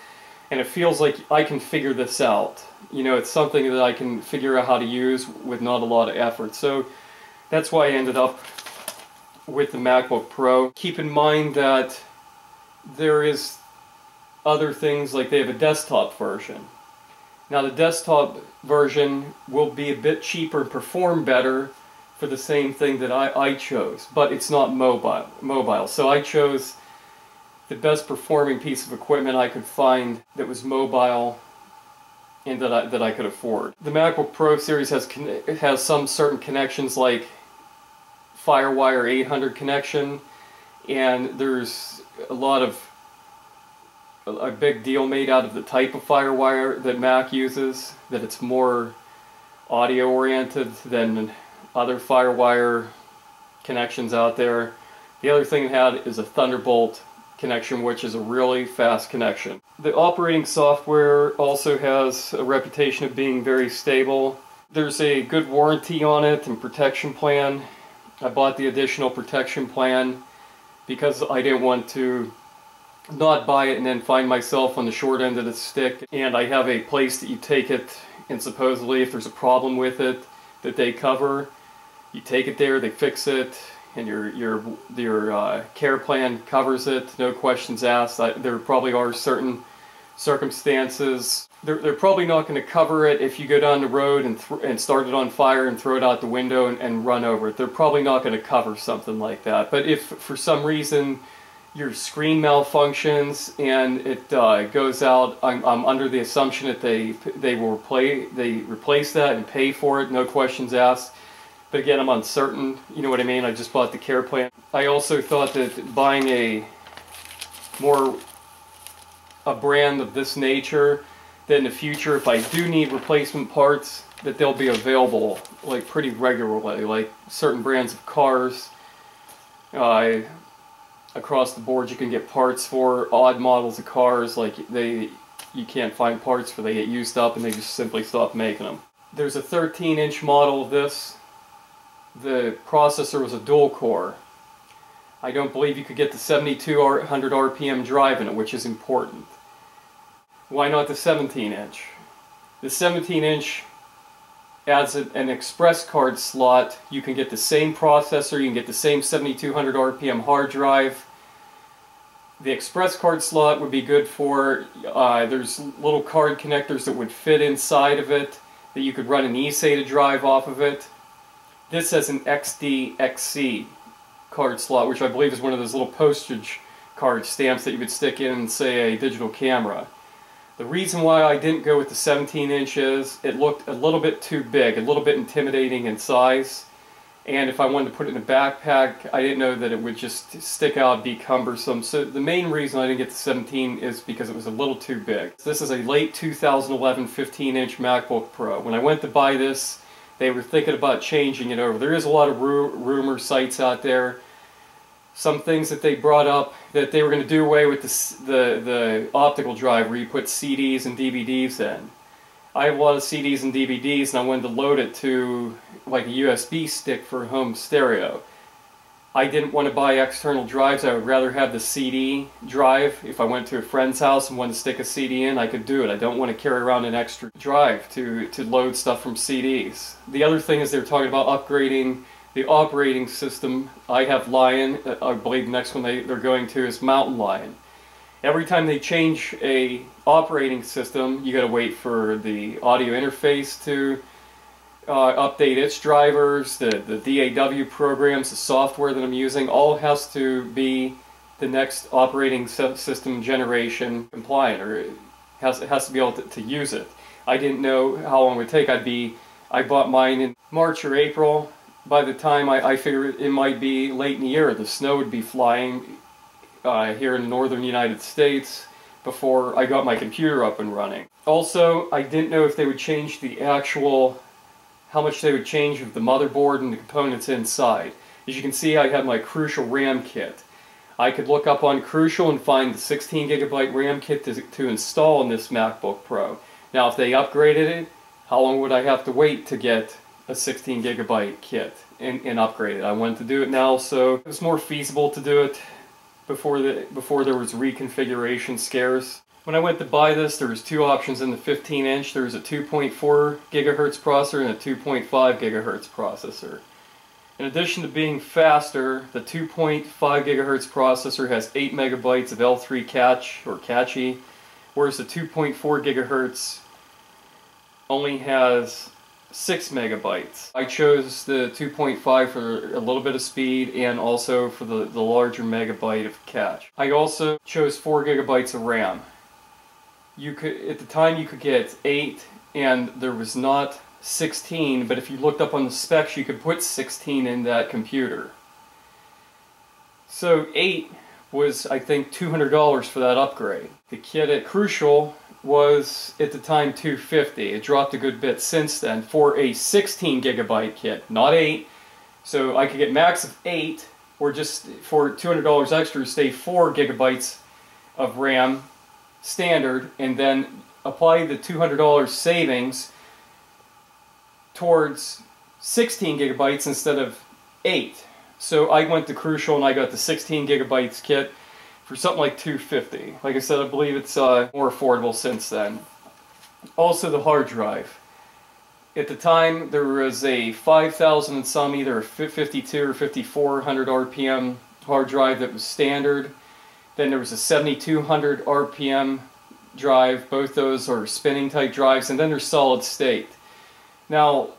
And it feels like I can figure this out. You know, it's something that I can figure out how to use with not a lot of effort. So that's why I ended up with the MacBook Pro. Keep in mind that there is other things, like they have a desktop version. Now the desktop version will be a bit cheaper and perform better for the same thing that I chose, but it's not mobile. So I chose the best performing piece of equipment I could find that was mobile and that I could afford. The MacBook Pro series has some certain connections, like FireWire 800 connection, and there's a big deal made out of the type of FireWire that Mac uses, that it's more audio oriented than other FireWire connections out there. The other thing it had is a Thunderbolt connection, which is a really fast connection. The operating software also has a reputation of being very stable. There's a good warranty on it and protection plan. I bought the additional protection plan because I didn't want to not buy it and then find myself on the short end of the stick. And I have a place that you take it, and supposedly if there's a problem with it that they cover, you take it there, they fix it, and your care plan covers it, no questions asked. There probably are certain circumstances. They're probably not going to cover it if you go down the road and start it on fire and throw it out the window and run over it. They're probably not going to cover something like that. But if for some reason your screen malfunctions and it goes out, I'm under the assumption that they replace that and pay for it, no questions asked. But again, I'm uncertain, you know what I mean? I just bought the care plan. I also thought that buying a brand of this nature, that in the future, if I do need replacement parts, that they'll be available like pretty regularly. Like certain brands of cars, across the board you can get parts for. Odd models of cars, like you can't find parts for, they get used up and they just simply stop making them. There's a 13-inch model of this. The processor was a dual core. I don't believe you could get the 7200 RPM drive in it, which is important. Why not the 17-inch? The 17-inch as an express card slot, you can get the same processor, you can get the same 7200 RPM hard drive. The express card slot would be good for, there's little card connectors that would fit inside of it, that you could run an eSATA drive off of it. This has an XD-XC card slot, which I believe is one of those little postage card stamps that you would stick in, say, a digital camera. The reason why I didn't go with the 17 inches, it looked a little bit too big, a little bit intimidating in size. And if I wanted to put it in a backpack, I didn't know that it would just stick out, be cumbersome. So the main reason I didn't get the 17 is because it was a little too big. This is a late 2011 15-inch MacBook Pro. When I went to buy this, they were thinking about changing it over. There is a lot of rumor sites out there. Some things that they brought up, that they were going to do away with the optical drive where you put CDs and DVDs in. I have a lot of CDs and DVDs, and I wanted to load it to like a USB stick for home stereo. I didn't want to buy external drives. I would rather have the CD drive. If I went to a friend's house and wanted to stick a CD in, I could do it. I don't want to carry around an extra drive to load stuff from CDs. The other thing is they're talking about upgrading the operating system. I have Lion. I believe the next one they're going to is Mountain Lion. Every time they change a operating system, you got to wait for the audio interface to update its drivers, the DAW programs, the software that I'm using. All has to be the next operating system generation compliant, or it has to be able to use it. I didn't know how long it would take. I bought mine in March or April. By the time I figured it might be late in the year, the snow would be flying here in the northern United States before I got my computer up and running. Also, I didn't know if they would change the actual, how much they would change of the motherboard and the components inside. As you can see, I have my Crucial RAM kit. I could look up on Crucial and find the 16 gigabyte RAM kit to install in this MacBook Pro. Now, if they upgraded it, how long would I have to wait to get a 16 gigabyte kit and upgrade it? I wanted to do it now, so it was more feasible to do it before there was reconfiguration scares. When I went to buy this, there was two options in the 15-inch. There was a 2.4 gigahertz processor and a 2.5 gigahertz processor. In addition to being faster, the 2.5 gigahertz processor has 8 megabytes of L3 cache, whereas the 2.4 gigahertz only has 6 megabytes. I chose the 2.5 for a little bit of speed and also for the larger megabyte of cache. I also chose 4 gigabytes of RAM. At the time you could get 8 and there was not 16, but if you looked up on the specs you could put 16 in that computer. So 8 was, I think, $200 for that upgrade. The kit at Crucial was at the time $250. It dropped a good bit since then for a 16 gigabyte kit, not 8. So I could get max of 8, or just for $200 extra, stay 4 gigabytes of RAM standard, and then apply the $200 savings towards 16 gigabytes instead of 8. So I went to Crucial and I got the 16 gigabytes kit for something like $250. Like I said, I believe it's more affordable since then. Also the hard drive. At the time there was a 5,000 and some, either a 52 or 5400 RPM hard drive that was standard. Then there was a 7200 RPM drive. Both those are spinning type drives, and then there's solid state. Now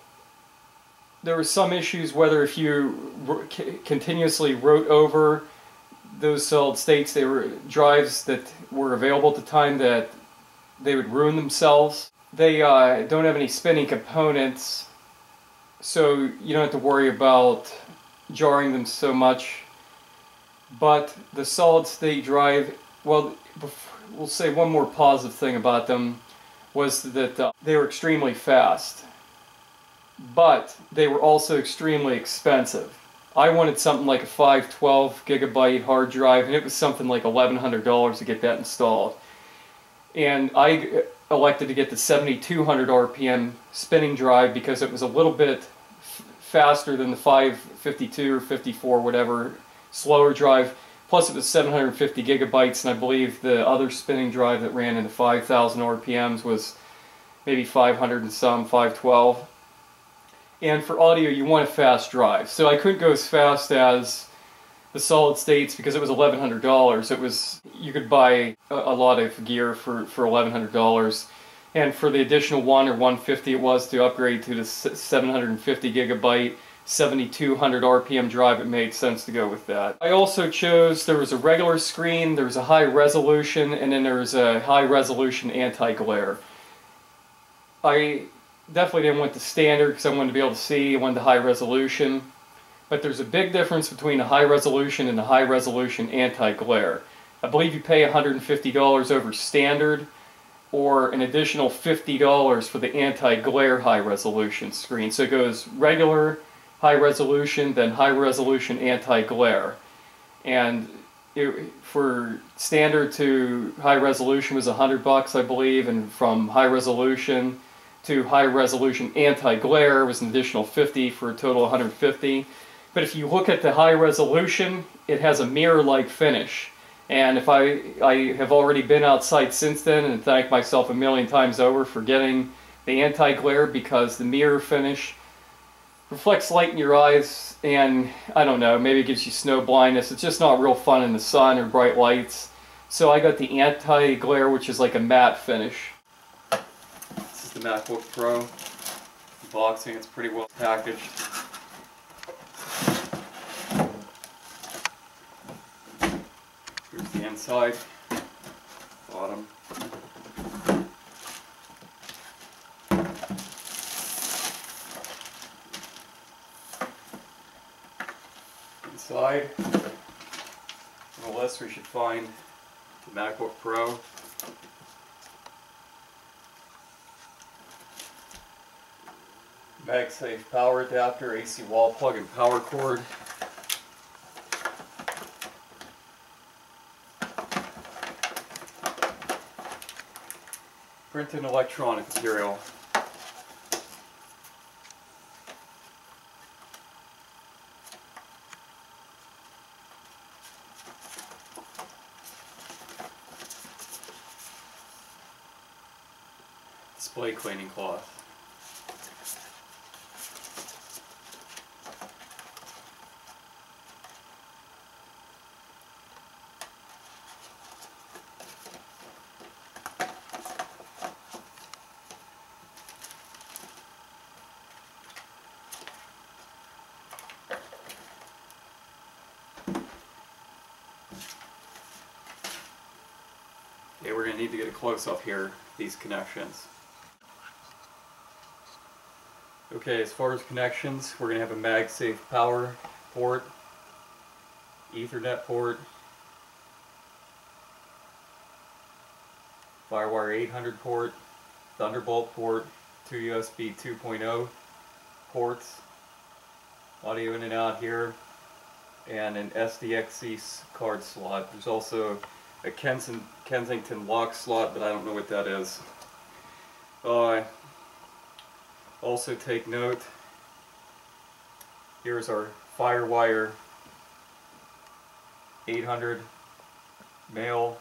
there were some issues whether if you continuously wrote over those solid states, they were drives that were available at the time, that they would ruin themselves. They don't have any spinning components, so you don't have to worry about jarring them so much. But the solid state drive, well, we'll say one more positive thing about them was that they were extremely fast, but they were also extremely expensive. I wanted something like a 512 gigabyte hard drive, and it was something like $1,100 to get that installed. And I elected to get the 7200 RPM spinning drive because it was a little bit faster than the 552 or 54, whatever, slower drive. Plus it was 750 gigabytes, and I believe the other spinning drive that ran into 5,000 RPMs was maybe 500 and some, 512. And for audio, you want a fast drive. So I couldn't go as fast as the solid states because it was $1,100. It was, you could buy a lot of gear for $1,100. And for the additional 1 or 150 it was to upgrade to the 750 gigabyte 7200 RPM drive, it made sense to go with that. I also chose, there was a regular screen, there was a high resolution, and then there was a high resolution anti-glare. I definitely didn't want the standard because I wanted to be able to see, I wanted the high resolution. But there's a big difference between a high resolution and a high resolution anti-glare. I believe you pay $150 over standard, or an additional $50 for the anti-glare high resolution screen. So it goes regular, high resolution, then high resolution anti-glare. And for standard to high resolution was $100, I believe, and from high resolution to high resolution anti-glare was an additional $50 for a total of $150. But if you look at the high resolution, it has a mirror-like finish. And if I have already been outside since then and thanked myself a million times over for getting the anti-glare, because the mirror finish reflects light in your eyes, and I don't know, maybe it gives you snow blindness. It's just not real fun in the sun or bright lights. So I got the anti-glare, which is like a matte finish. This is the MacBook Pro. Unboxing, it's pretty well packaged. Here's the inside, bottom. Inside, on the list we should find the MacBook Pro. MagSafe power adapter, AC wall plug and power cord. Printed electronic material. Display cleaning cloth. Okay, we're going to need to get a close-up here, these connections. Okay, as far as connections, we're going to have a MagSafe power port, Ethernet port, FireWire 800 port, Thunderbolt port, 2 USB 2.0 ports, audio in and out here, and an SDXC card slot. There's also a Kensington lock slot, but I don't know what that is. Also take note, here's our FireWire 800 male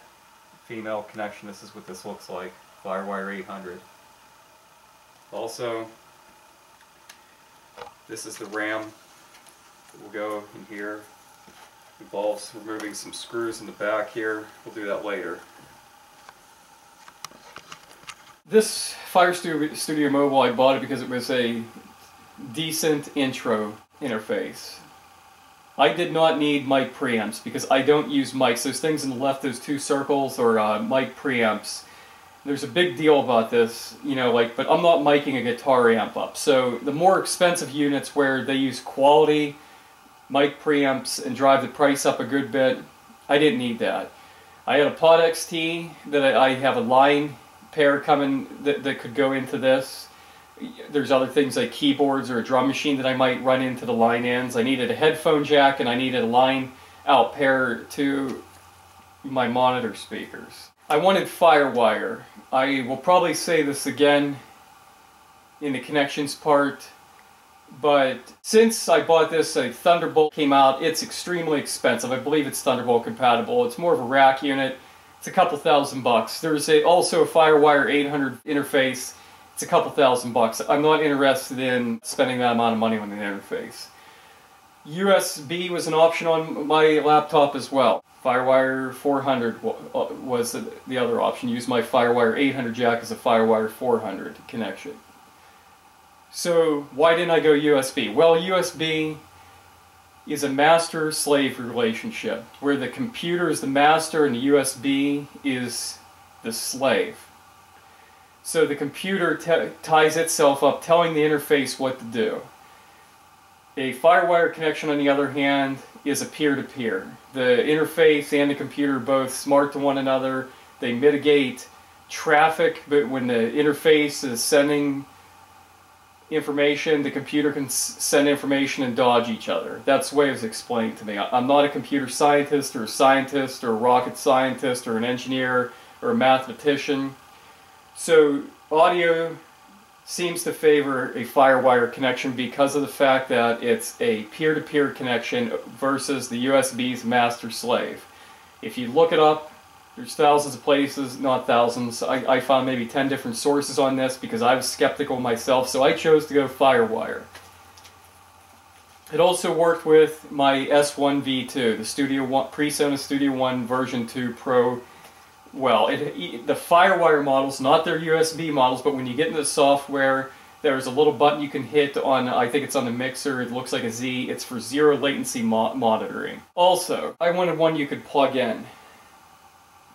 female connection. This is what this looks like, FireWire 800. Also, this is the RAM that will go in here. Involves removing some screws in the back here. We'll do that later. This FireStudio Mobile, I bought it because it was a decent intro interface. I did not need mic preamps because I don't use mics. Those things on the left, those two circles, are mic preamps. There's a big deal about this, you know, like, but I'm not miking a guitar amp up. So the more expensive units where they use quality mic preamps and drive the price up a good bit, I didn't need that. I had a Pod XT that I have a line pair coming that could go into this. There's other things like keyboards or a drum machine that I might run into the line ends. I needed a headphone jack and I needed a line out pair to my monitor speakers. I wanted FireWire. I will probably say this again in the connections part, but since I bought this, a Thunderbolt came out. It's extremely expensive. I believe it's Thunderbolt compatible. It's more of a rack unit. It's a couple $1,000 bucks. There's also a FireWire 800 interface. It's a couple $1,000. I'm not interested in spending that amount of money on an interface. USB was an option on my laptop as well. FireWire 400 was the other option. Use my FireWire 800 jack as a FireWire 400 connection. So why didn't I go USB? Well, USB is a master-slave relationship, where the computer is the master and the USB is the slave. So the computer ties itself up, telling the interface what to do. A FireWire connection, on the other hand, is a peer-to-peer. The interface and the computer are both smart to one another. They mitigate traffic, but when the interface is sending information, the computer can send information and dodge each other. That's the way it was explained to me. I'm not a computer scientist or a rocket scientist or an engineer or a mathematician. So audio seems to favor a FireWire connection because of the fact that it's a peer-to-peer connection versus the USB's master-slave. If you look it up, there's thousands of places, not thousands. I found maybe 10 different sources on this because I was skeptical myself, so I chose to go FireWire. It also worked with my S1 V2, the Presonus Studio One version 2 Pro. Well, the FireWire models, not their USB models, but when you get into the software, there's a little button you can hit on, I think it's on the mixer, it looks like a Z, it's for zero latency monitoring. Also, I wanted one you could plug in.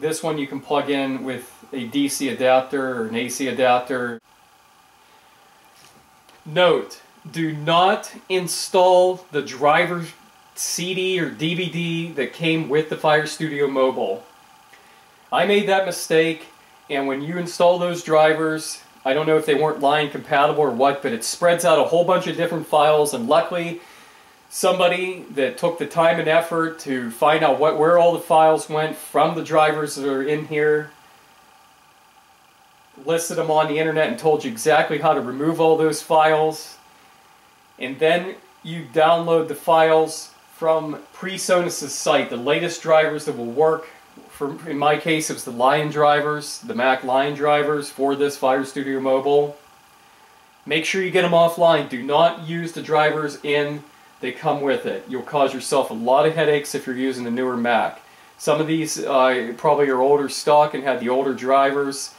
This one you can plug in with a DC adapter or an AC adapter. Note, do not install the driver CD or DVD that came with the FireStudio Mobile. I made that mistake, and when you install those drivers, I don't know if they weren't line compatible or what, but it spreads out a whole bunch of different files, and luckily somebody that took the time and effort to find out where all the files went from the drivers that are in here, listed them on the internet and told you exactly how to remove all those files, and then you download the files from Presonus' site, the latest drivers that will work. In my case, it was the Lion drivers, the Mac Lion drivers for this FireStudio Mobile. Make sure you get them offline. Do not use the drivers they come with it. You'll cause yourself a lot of headaches if you're using a newer Mac. Some of these probably are older stock and had the older drivers,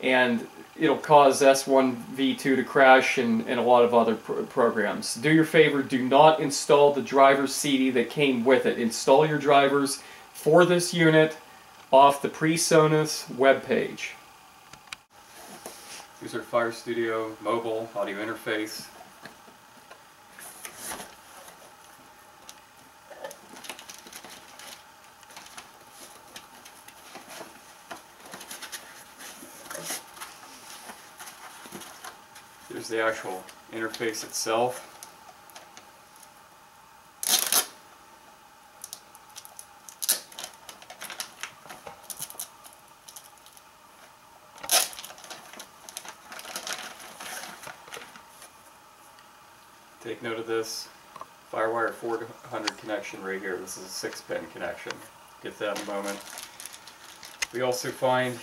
and it'll cause S1 V2 to crash and a lot of other programs. Do your favor, do not install the driver CD that came with it. Install your drivers for this unit off the Presonus webpage. Here's our FireStudio Mobile Audio Interface. Here's the actual interface itself. Take note of this FireWire 400 connection right here. This is a 6-pin connection. Get that in a moment. We also find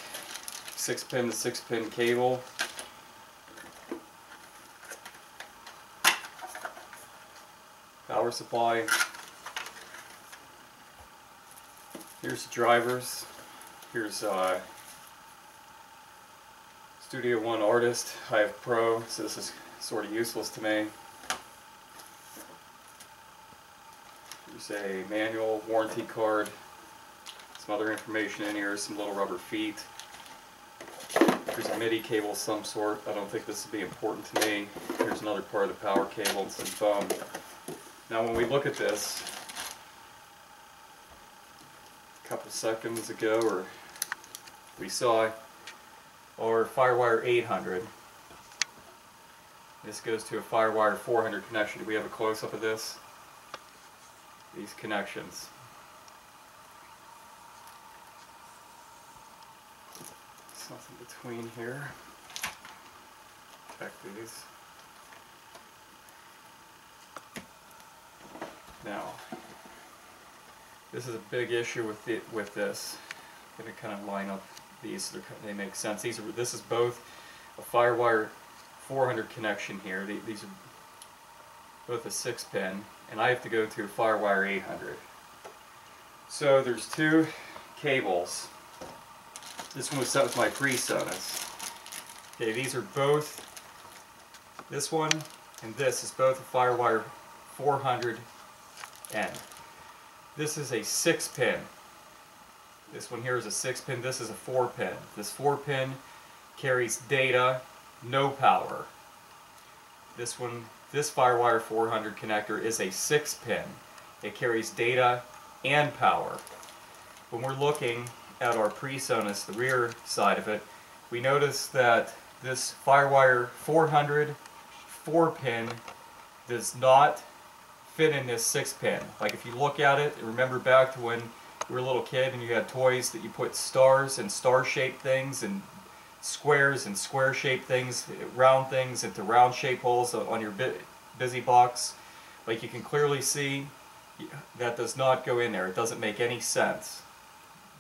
6-pin to 6-pin cable. Power supply. Here's the drivers. Here's Studio One Artist. I have Pro, so this is sort of useless to me. There's a manual, warranty card, some other information in here, some little rubber feet. There's a MIDI cable of some sort. I don't think this would be important to me. Here's another part of the power cable and some foam. Now when we look at this, a couple seconds ago, we saw our FireWire 800. This goes to a FireWire 400 connection. Do we have a close-up of this? These connections. Something between here. Check these. Now, this is a big issue with this. I'm going to kind of line up these so they make sense. This is both a FireWire 400 connection here. These are both a 6-pin, and I have to go to FireWire 800. So there's two cables. This one was set with my Presonus. Okay, these are both, this one and this is both a FireWire 400N. This is a 6-pin. This one here is a 6-pin, this is a 4-pin. This 4-pin carries data, no power. This one, this FireWire 400 connector is a 6-pin. It carries data and power. When we're looking at our Presonus, the rear side of it, we notice that this FireWire 400 4-pin does not fit in this 6-pin. Like if you look at it, remember back to when you were a little kid and you had toys that you put stars and star-shaped things and squares and square-shaped things, round things into round-shaped holes on your busy box. Like you can clearly see that does not go in there. It doesn't make any sense.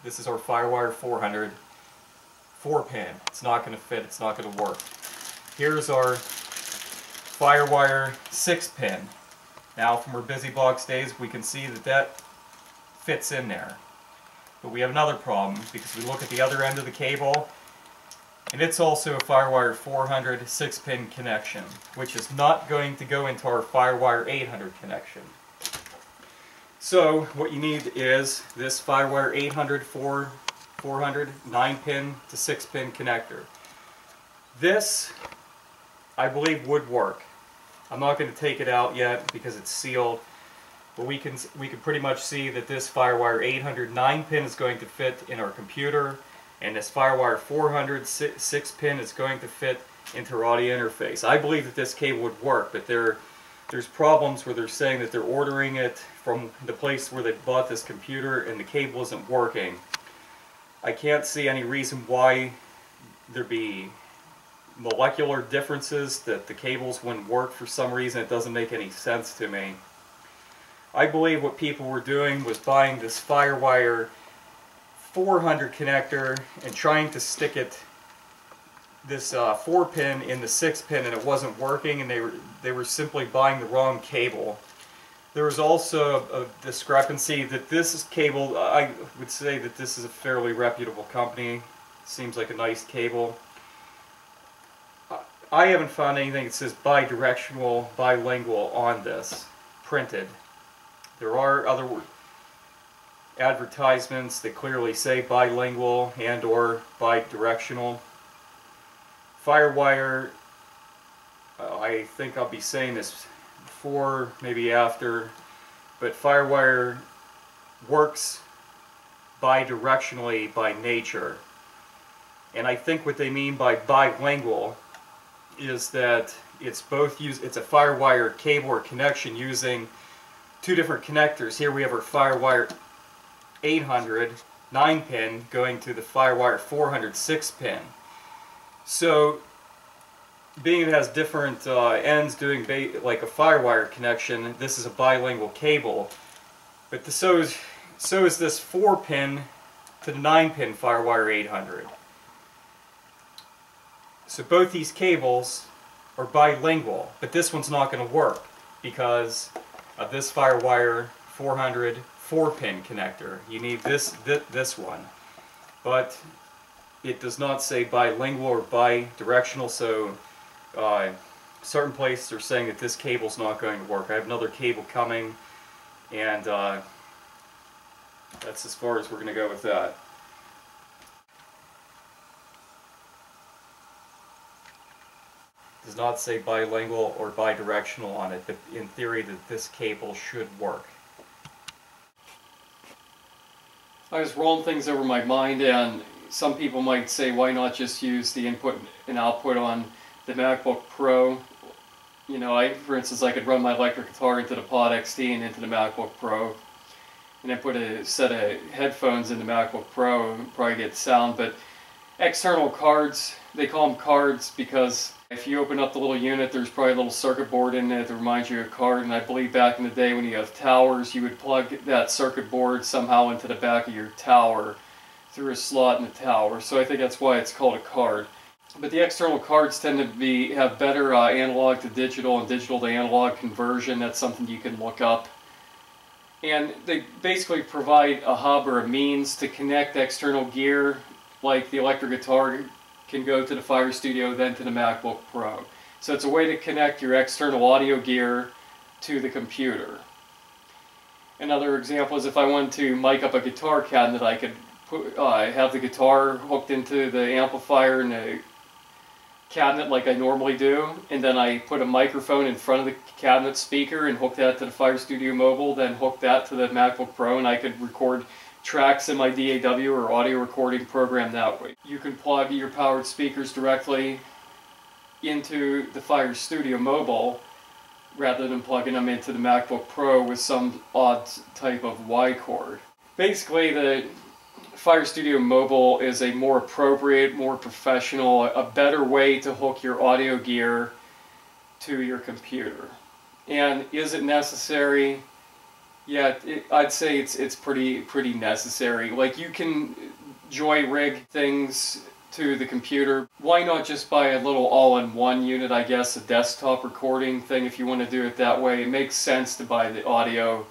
This is our FireWire 400 4-pin. It's not going to fit. It's not going to work. Here's our FireWire 6-pin. Now from our busy box days we can see that that fits in there. But we have another problem because we look at the other end of the cable and it's also a FireWire 400 6-pin connection, which is not going to go into our FireWire 800 connection. So what you need is this FireWire 800 400 9-pin to 6-pin connector. This, I believe, would work. I'm not going to take it out yet because it's sealed, but we can pretty much see that this FireWire 800 9-pin is going to fit in our computer, and this FireWire 400 6-pin is going to fit into our audio interface. I believe that this cable would work, but there's problems where they're saying that they're ordering it from the place where they bought this computer and the cable isn't working. I can't see any reason why there'd be molecular differences, that the cables wouldn't work for some reason. It doesn't make any sense to me. I believe what people were doing was buying this FireWire 400 connector and trying to stick it, this 4-pin in the 6-pin, and it wasn't working, and they were simply buying the wrong cable. There was also a discrepancy that this cable, I would say that this is a fairly reputable company. Seems like a nice cable. I haven't found anything that says bidirectional, bilingual on this, printed. There are other advertisements that clearly say bilingual and or bidirectional. FireWire, I think I'll be saying this before, maybe after, but FireWire works bidirectionally by nature. And I think what they mean by bilingual is that it's a FireWire cable or connection using two different connectors. Here we have our FireWire 800 9-pin going to the FireWire 400 6-pin. So being it has different ends doing like a FireWire connection, this is a bilingual cable. But so is this 4-pin to the 9-pin FireWire 800. So both these cables are bilingual, but this one's not going to work because of this FireWire 400 4-pin connector. You need this one, but it does not say bilingual or bidirectional, so certain places are saying that this cable's not going to work. I have another cable coming, and that's as far as we're going to go with that. Does not say bilingual or bidirectional on it, but in theory that this cable should work. I was rolling things over my mind, and some people might say, why not just use the input and output on the MacBook Pro? You know, for instance, I could run my electric guitar into the Pod XT and into the MacBook Pro, and then put a set of headphones in the MacBook Pro and probably get sound. But external cards, they call them cards because if you open up the little unit, there's probably a little circuit board in it that reminds you of a card. And I believe back in the day when you have towers, you would plug that circuit board somehow into the back of your tower through a slot in the tower. So I think that's why it's called a card. but the external cards tend to have better analog to digital and digital to analog conversion. That's something you can look up. And they basically provide a hub or a means to connect external gear, like the electric guitar can go to the FireStudio, then to the MacBook Pro. So it's a way to connect your external audio gear to the computer. Another example is if I wanted to mic up a guitar cabinet, I could have the guitar hooked into the amplifier in the cabinet like I normally do, and then I put a microphone in front of the cabinet speaker and hook that to the FireStudio Mobile, then hook that to the MacBook Pro, and I could record tracks in my DAW or audio recording program that way. You can plug your powered speakers directly into the FireStudio Mobile rather than plugging them into the MacBook Pro with some odd type of Y cord. Basically, the FireStudio Mobile is a more appropriate, more professional, a better way to hook your audio gear to your computer. And is it necessary? Yeah, I'd say it's pretty necessary. Like, you can joy rig things to the computer. Why not just buy a little all-in-one unit, I guess, a desktop recording thing if you want to do it that way? It makes sense to buy the audio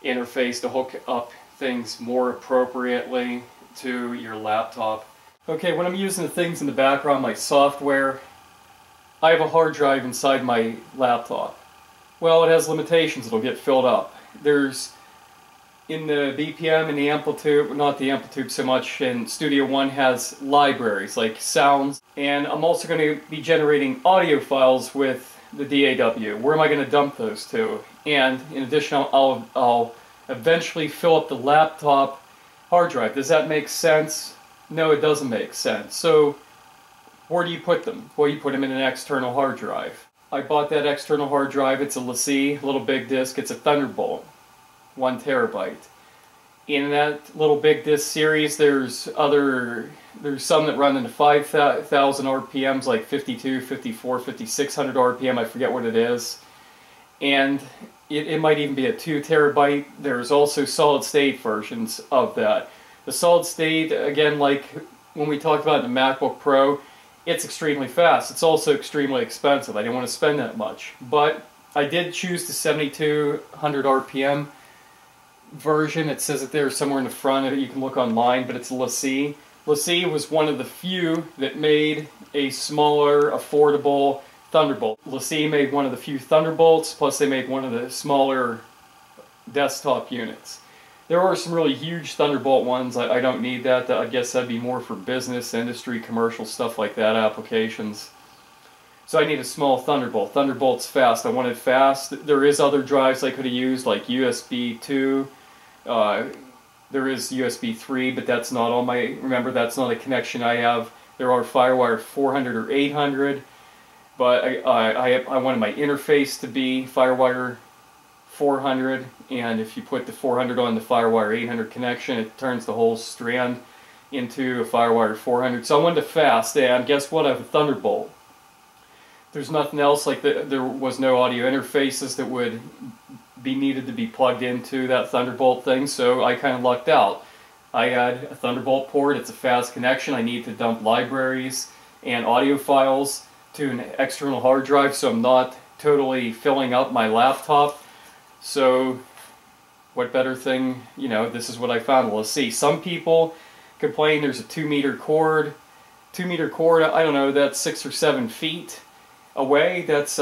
interface to hook up things more appropriately to your laptop. Okay, when I'm using the things in the background, like software, I have a hard drive inside my laptop. Well, it has limitations. It'll get filled up. There's, in the BPM and the AmpliTube, not the AmpliTube so much, and Studio One has libraries like sounds, and I'm also going to be generating audio files with the DAW. Where am I going to dump those to? And in addition, I'll eventually fill up the laptop hard drive. Does that make sense? No, it doesn't make sense. So where do you put them? Well, you put them in an external hard drive. I bought that external hard drive. It's a LaCie Little Big Disk. It's a Thunderbolt, 1 terabyte. In that Little Big Disk series, there's some that run into 5,000 RPMs, like 52, 54, 5600 RPM. I forget what it is. And it might even be a 2 terabyte. There's also solid state versions of that. The solid state, again, like when we talked about the MacBook Pro, it's extremely fast. It's also extremely expensive. I didn't want to spend that much. But I did choose the 7200 RPM version. It says it there somewhere in the front. You can look online, but it's LaCie. LaCie was one of the few that made a smaller, affordable Thunderbolt. LaCie made one of the few Thunderbolts, plus they made one of the smaller desktop units. There are some really huge Thunderbolt ones. I don't need that. I guess that'd be more for business, industry, commercial, stuff like that, applications. So I need a small Thunderbolt. Thunderbolt's fast. I want it fast. There is other drives I could have used, like USB 2. There is USB 3, but that's not on my... Remember, that's not a connection I have. There are FireWire 400 or 800. But I wanted my interface to be FireWire 400, and if you put the 400 on the FireWire 800 connection, it turns the whole strand into a FireWire 400. So I wanted it fast, and guess what? I have a Thunderbolt. There's nothing else, like there was no audio interfaces that would be needed to be plugged into that Thunderbolt thing, so I kind of lucked out. I had a Thunderbolt port, it's a fast connection. I need to dump libraries and audio files to an external hard drive, so I'm not totally filling up my laptop. So what better thing, you know, this is what I found. Let's see, some people complain there's a 2-meter cord. 2-meter cord, I don't know, that's 6 or 7 feet away. That's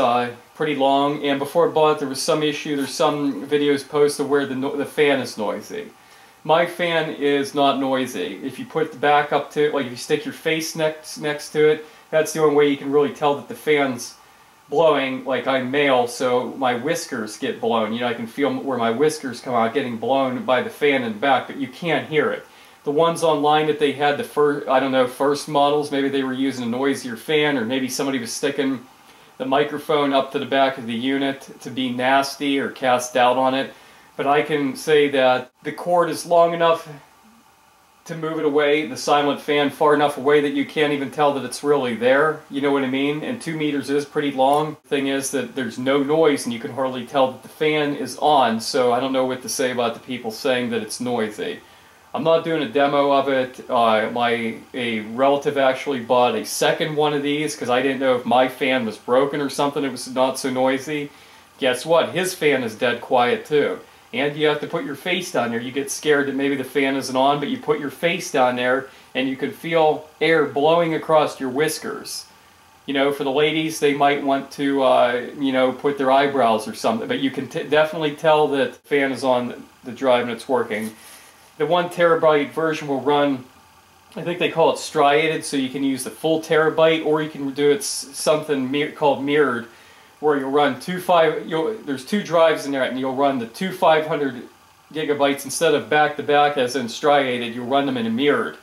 pretty long, and before I bought it there was some issue. There's some videos posted where the fan is noisy. My fan is not noisy. If you put the back up to it, like if you stick your face next to it, that's the only way you can really tell that the fan's blowing. Like, I'm male, so my whiskers get blown. You know, I can feel where my whiskers come out getting blown by the fan in the back, but you can't hear it. The ones online that they had, the first, I don't know, first models, maybe they were using a noisier fan, or maybe somebody was sticking the microphone up to the back of the unit to be nasty or cast doubt on it. But I can say that the cord is long enough to move it away, the silent fan far enough away that you can't even tell that it's really there. You know what I mean? And 2 meters is pretty long. The thing is that there's no noise and you can hardly tell that the fan is on, so I don't know what to say about the people saying that it's noisy. I'm not doing a demo of it. A relative actually bought a second one of these because I didn't know if my fan was broken or something. It was not so noisy. Guess what? His fan is dead quiet too. And you have to put your face down there. You get scared that maybe the fan isn't on, but you put your face down there and you can feel air blowing across your whiskers. You know, for the ladies, they might want to, you know, put their eyebrows or something, but you can definitely tell that the fan is on the drive and it's working. The 1 terabyte version will run, I think they call it striated, so you can use the full terabyte, or you can do it something called mirrored, where you'll run there's 2 drives in there, and you'll run the 2 500 gigabytes instead of back to back as in striated. You'll run them in a mirrored,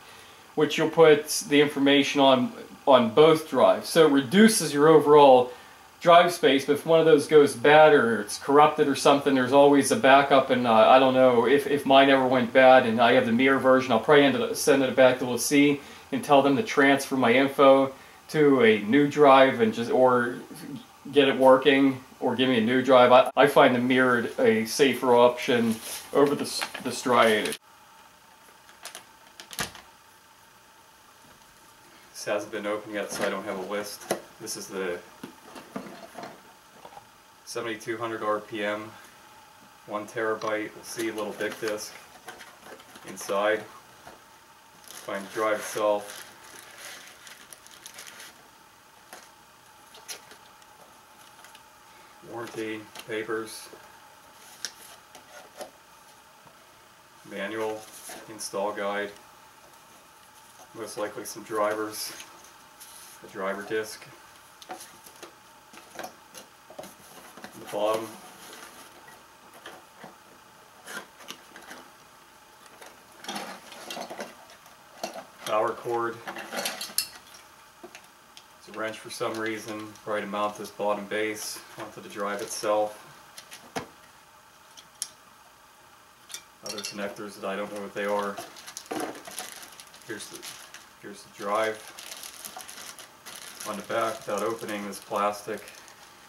which you'll put the information on both drives. So it reduces your overall drive space, but if one of those goes bad or it's corrupted or something, there's always a backup. And I don't know if mine ever went bad and I have the mirror version, I'll probably end up sending it back to LaCie and tell them to transfer my info to a new drive and or get it working, or give me a new drive. I find the mirrored a safer option over the striated. This hasn't been opened yet, so I don't have a list. This is the 7200 RPM, 1 terabyte. LaCie Little Big Disk. Inside, find the drive itself. Warranty papers, manual, install guide, most likely some drivers, a driver disc, the bottom, power cord. It's a wrench for some reason, probably to mount this bottom base onto the drive itself. Other connectors that I don't know what they are. Here's the drive. On the back, without opening, this plastic.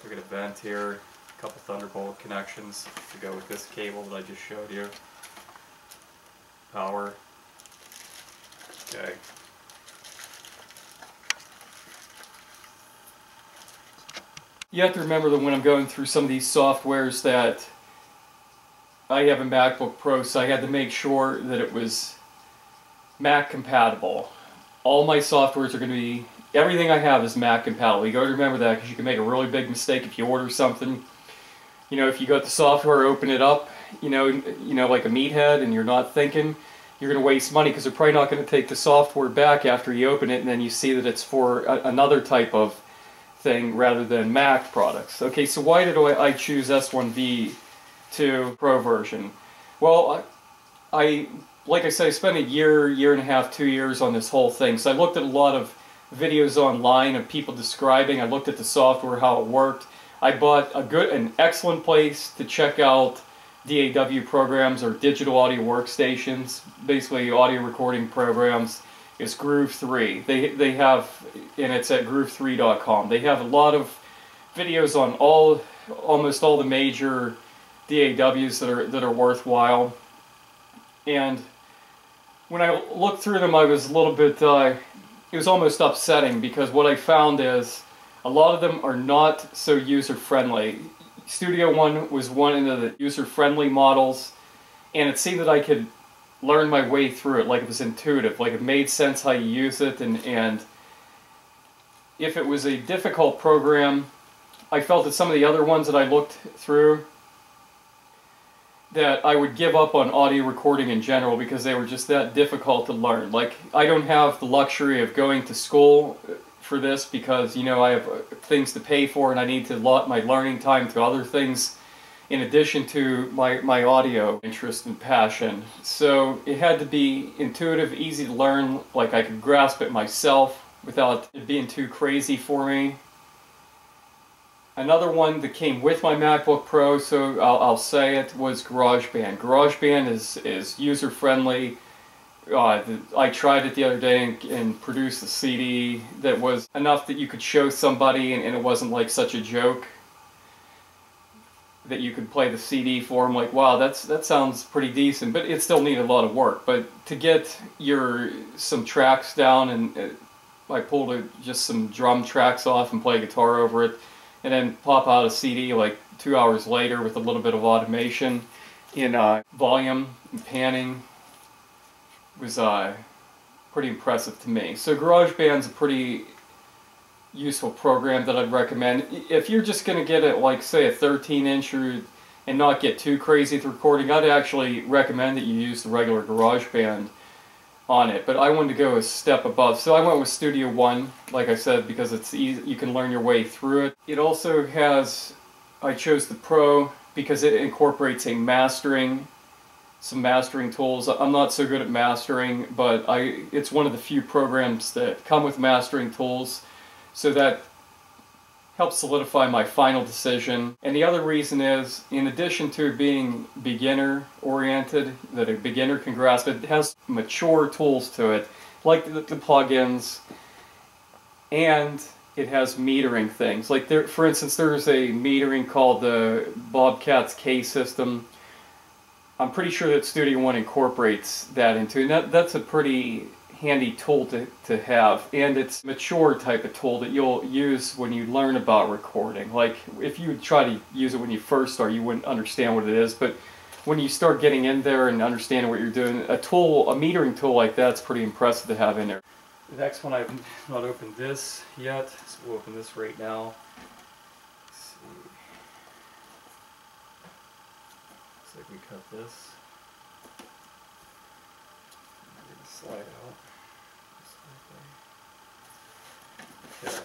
Look at a vent here, a couple Thunderbolt connections to go with this cable that I just showed you. Power. Okay. You have to remember that when I'm going through some of these softwares that I have a MacBook Pro, so I had to make sure that it was Mac compatible. All my softwares are going to be, everything I have is Mac compatible. You got to remember that because you can make a really big mistake if you order something. You know, if you got the software, open it up, you know, like a meathead, and you're not thinking, you're going to waste money because they're probably not going to take the software back after you open it, and then you see that it's for another type of thing rather than Mac products. Okay, so why did I choose S1V2 Pro version? Well, like I said, I spent a year and a half, 2 years on this whole thing. So I looked at a lot of videos online of people describing. I looked at the software, how it worked. I bought an excellent place to check out DAW programs, or digital audio workstations, basically audio recording programs. It's Groove 3. They have, and it's at groove3.com. They have a lot of videos on almost all the major DAWs that are worthwhile. And when I looked through them, I was a little bit, it was almost upsetting, because what I found is a lot of them are not so user-friendly. Studio One was one of the user-friendly models, and it seemed that I could learn my way through it, like it was intuitive, like it made sense how you use it, and if it was a difficult program, I felt that some of the other ones that I looked through, that I would give up on audio recording in general because they were just that difficult to learn. Like, I don't have the luxury of going to school for this because, you know, I have things to pay for and I need to allot my learning time to other things in addition to my audio interest and passion. So it had to be intuitive, easy to learn, like I could grasp it myself without it being too crazy for me. Another one that came with my MacBook Pro, so I'll say it, was GarageBand. GarageBand is user-friendly. I tried it the other day and produced a CD that was enough that you could show somebody and it wasn't like such a joke. that you could play the CD for. I'm like, wow, that sounds pretty decent, but it still needed a lot of work. But to get some tracks down, and I pulled just some drum tracks off and play guitar over it, and then pop out a CD like 2 hours later with a little bit of automation in volume and panning was pretty impressive to me. So GarageBand's a pretty useful program that I'd recommend. If you're just going to get it, like say a 13-inch and not get too crazy with recording, I'd actually recommend that you use the regular GarageBand on it. But I wanted to go a step above, so I went with Studio One, like I said, because it's easy, you can learn your way through it. It also has, I chose the Pro because it incorporates some mastering tools. I'm not so good at mastering, but it's one of the few programs that come with mastering tools, so that helps solidify my final decision. And the other reason is, in addition to being beginner oriented, that a beginner can grasp, it has mature tools to it, like the plugins, and it has metering things. Like for instance, there's a metering called the Bobcat's K system. I'm pretty sure that Studio One incorporates that into it. And that's a pretty handy tool to have, and it's a mature type of tool that you'll use when you learn about recording. Like if you try to use it when you first start, you wouldn't understand what it is, but when you start getting in there and understanding what you're doing, a metering tool like that's pretty impressive to have in there. The next one, I've not opened this yet, so we'll open this right now. Let's see. Looks like we cut this. Slide out. Okay.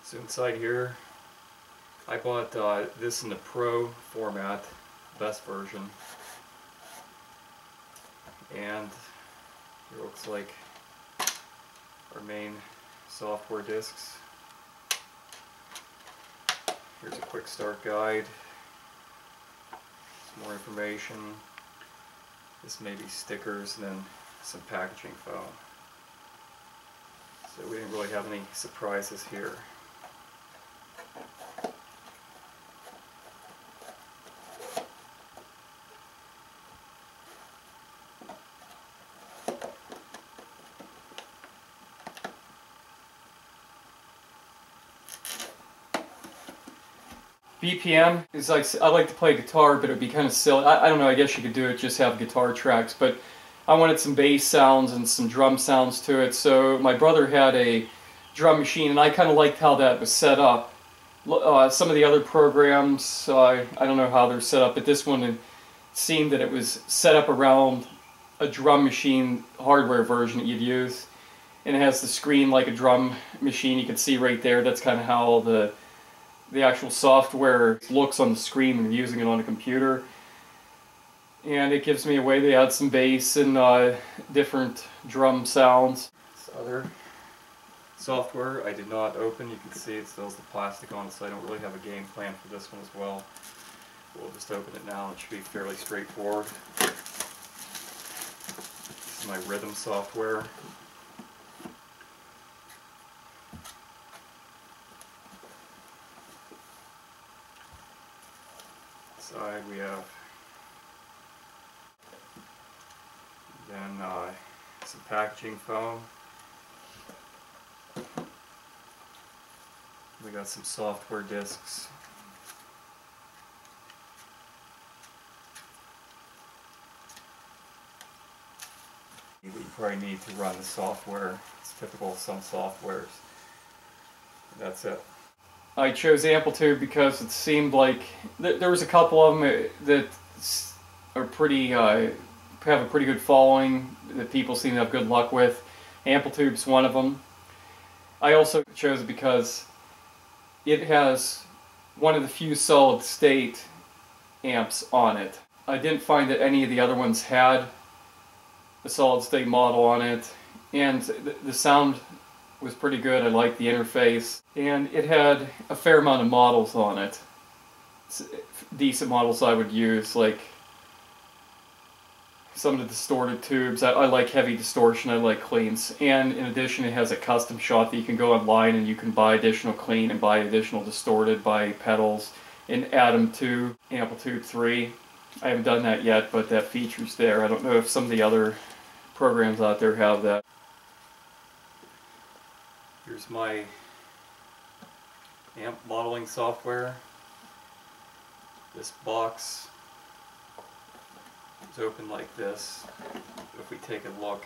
So inside here, I bought this in the Pro format, best version, and here looks like our main software disks. Here's a quick start guide, some more information. This may be stickers, and then some packaging foam. So we didn't really have any surprises here. BPM is like, I like to play guitar, but it would be kind of silly. I don't know, I guess you could do it, just have guitar tracks, but I wanted some bass sounds and some drum sounds to it. So my brother had a drum machine, and I kind of liked how that was set up. Some of the other programs, I don't know how they're set up, but this one, it seemed that it was set up around a drum machine hardware version that you'd use. And it has the screen like a drum machine. You can see right there, that's kind of how the actual software looks on the screen when you're using it on a computer. And it gives me a way to add some bass and different drum sounds. This other software I did not open. You can see it still has the plastic on it, so I don't really have a game plan for this one as well. We'll just open it now. It should be fairly straightforward. This is my rhythm software. Side we have then some packaging foam. We got some software disks. You probably need to run the software. It's typical of some softwares. That's it. I chose AmpliTube because it seemed like there was a couple of them that are pretty have a pretty good following that people seem to have good luck with. AmpliTube's one of them. I also chose it because it has one of the few solid state amps on it. I didn't find that any of the other ones had a solid state model on it, and the sound was pretty good. I liked the interface, and it had a fair amount of models on it. Decent models I would use, like some of the distorted tubes. I like heavy distortion, I like cleans, and in addition it has a custom shop that you can go online and you can buy additional clean and buy additional distorted, buy pedals, in Addendum 2, AmpliTube 3. I haven't done that yet, but that feature's there. I don't know if some of the other programs out there have that. Here's my amp modeling software. This box is open like this. If we take a look,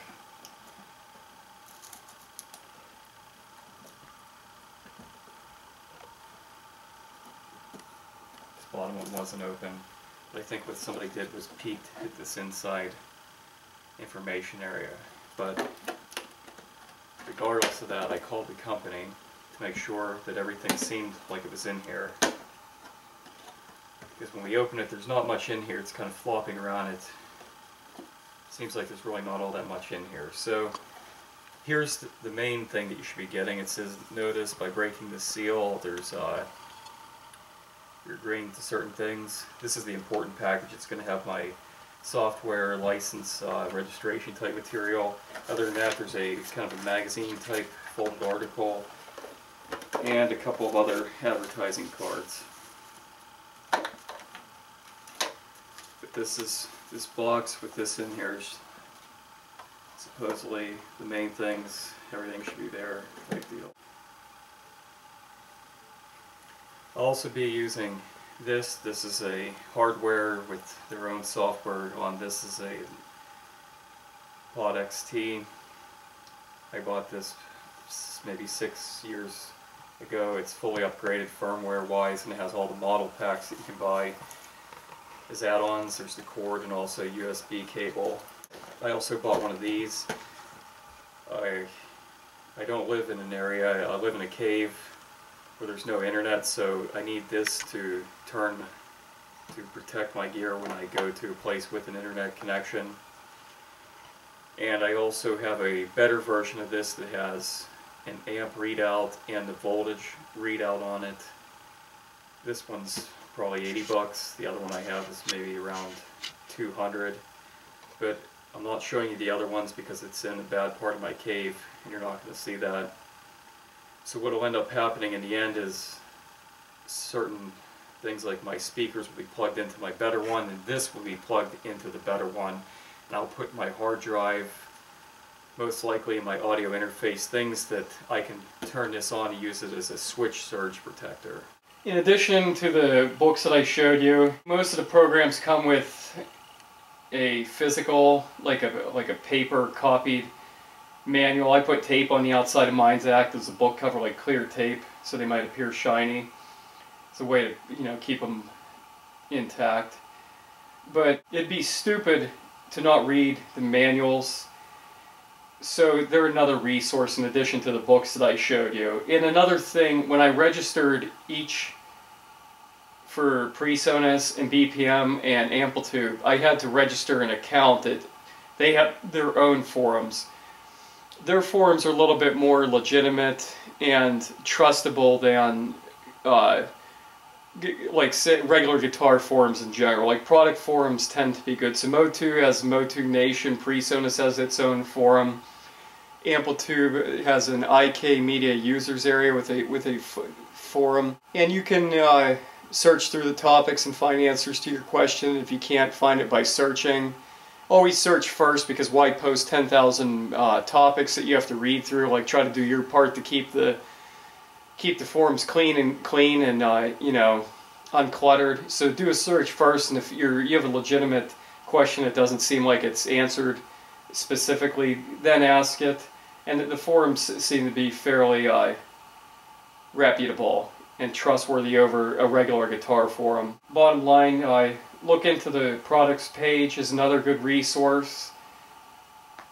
this bottom one wasn't open. What I think what somebody did was peeked at this inside information area. But regardless of that, I called the company to make sure that everything seemed like it was in here. Because when we open it, there's not much in here. It's kind of flopping around. It seems like there's really not all that much in here. So here's the main thing that you should be getting. It says, notice by breaking the seal, there's you're agreeing to certain things. This is the important package. It's going to have my software, license, registration type material. Other than that, there's a kind of a magazine type folded article and a couple of other advertising cards. But this box with this in here is supposedly the main things. Everything should be there type deal. I'll also be using this. This is a hardware with their own software on. This is a Pod XT. I bought this maybe 6 years ago. It's fully upgraded firmware wise, and it has all the model packs that you can buy as add-ons. There's the cord and also a USB cable. I also bought one of these. I don't live in an area, I live in a cave where there's no internet, so I need this to protect my gear when I go to a place with an internet connection. And I also have a better version of this that has an amp readout and the voltage readout on it. This one's probably 80 bucks. The other one I have is maybe around 200. But I'm not showing you the other ones because it's in a bad part of my cave and you're not going to see that. So what will end up happening in the end is certain things like my speakers will be plugged into my better one, and this will be plugged into the better one. And I'll put my hard drive, most likely in my audio interface, things that I can turn this on and use it as a switch surge protector. In addition to the books that I showed you, most of the programs come with a physical, like a paper copied manual. I put tape on the outside of mine to act as a book cover, like clear tape, so they might appear shiny. It's a way to, keep them intact. But it'd be stupid to not read the manuals. So they're another resource in addition to the books that I showed you. And another thing, when I registered each for Presonus and BPM and AmpliTube, I had to register an account. They have their own forums. Their forums are a little bit more legitimate and trustable than like regular guitar forums in general. Like product forums tend to be good. So Motu has Motu Nation, Presonus has its own forum. AmpliTube has an IK Media users area with a forum, and you can search through the topics and find answers to your question if you can't find it by searching. Always search first, because why post 10,000 topics that you have to read through? Like, try to do your part to keep the forums clean and uncluttered. So do a search first, and if you have a legitimate question that doesn't seem like it's answered specifically, then ask it. And the forums seem to be fairly reputable and trustworthy over a regular guitar forum. Bottom line, look into the products page is another good resource.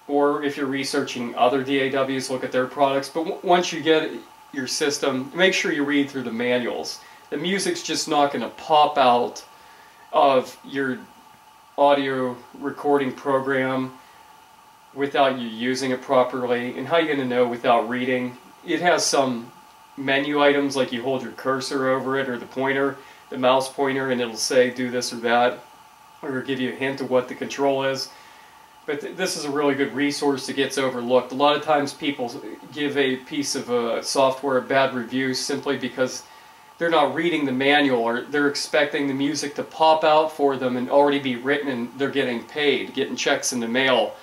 Or if you're researching other DAWs, look at their products. But once you get your system, make sure you read through the manuals. The music's just not going to pop out of your audio recording program without you using it properly. And how are you going to know without reading? It has some menu items, like you hold your cursor over it or the pointer, the mouse pointer, and it'll say do this or that, or give you a hint of what the control is. But this is a really good resource that gets overlooked. A lot of times people give a piece of software a bad review simply because they're not reading the manual, or they're expecting the music to pop out for them and already be written, and they're getting paid, getting checks in the mail.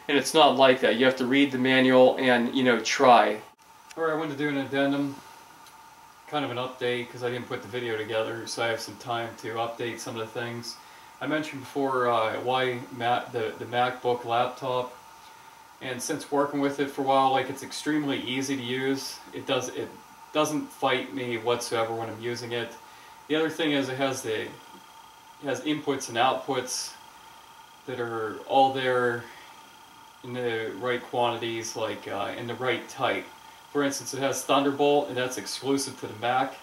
And it's not like that. You have to read the manual and, you know, try. Alright, I wanted to do an addendum, kind of an update, because I didn't put the video together, so I have some time to update some of the things. I mentioned before why the MacBook laptop, and since working with it for a while, like, it's extremely easy to use. It doesn't fight me whatsoever when I'm using it. The other thing is it has inputs and outputs that are all there in the right quantities, like in the right type. For instance, it has Thunderbolt, and that's exclusive to the Mac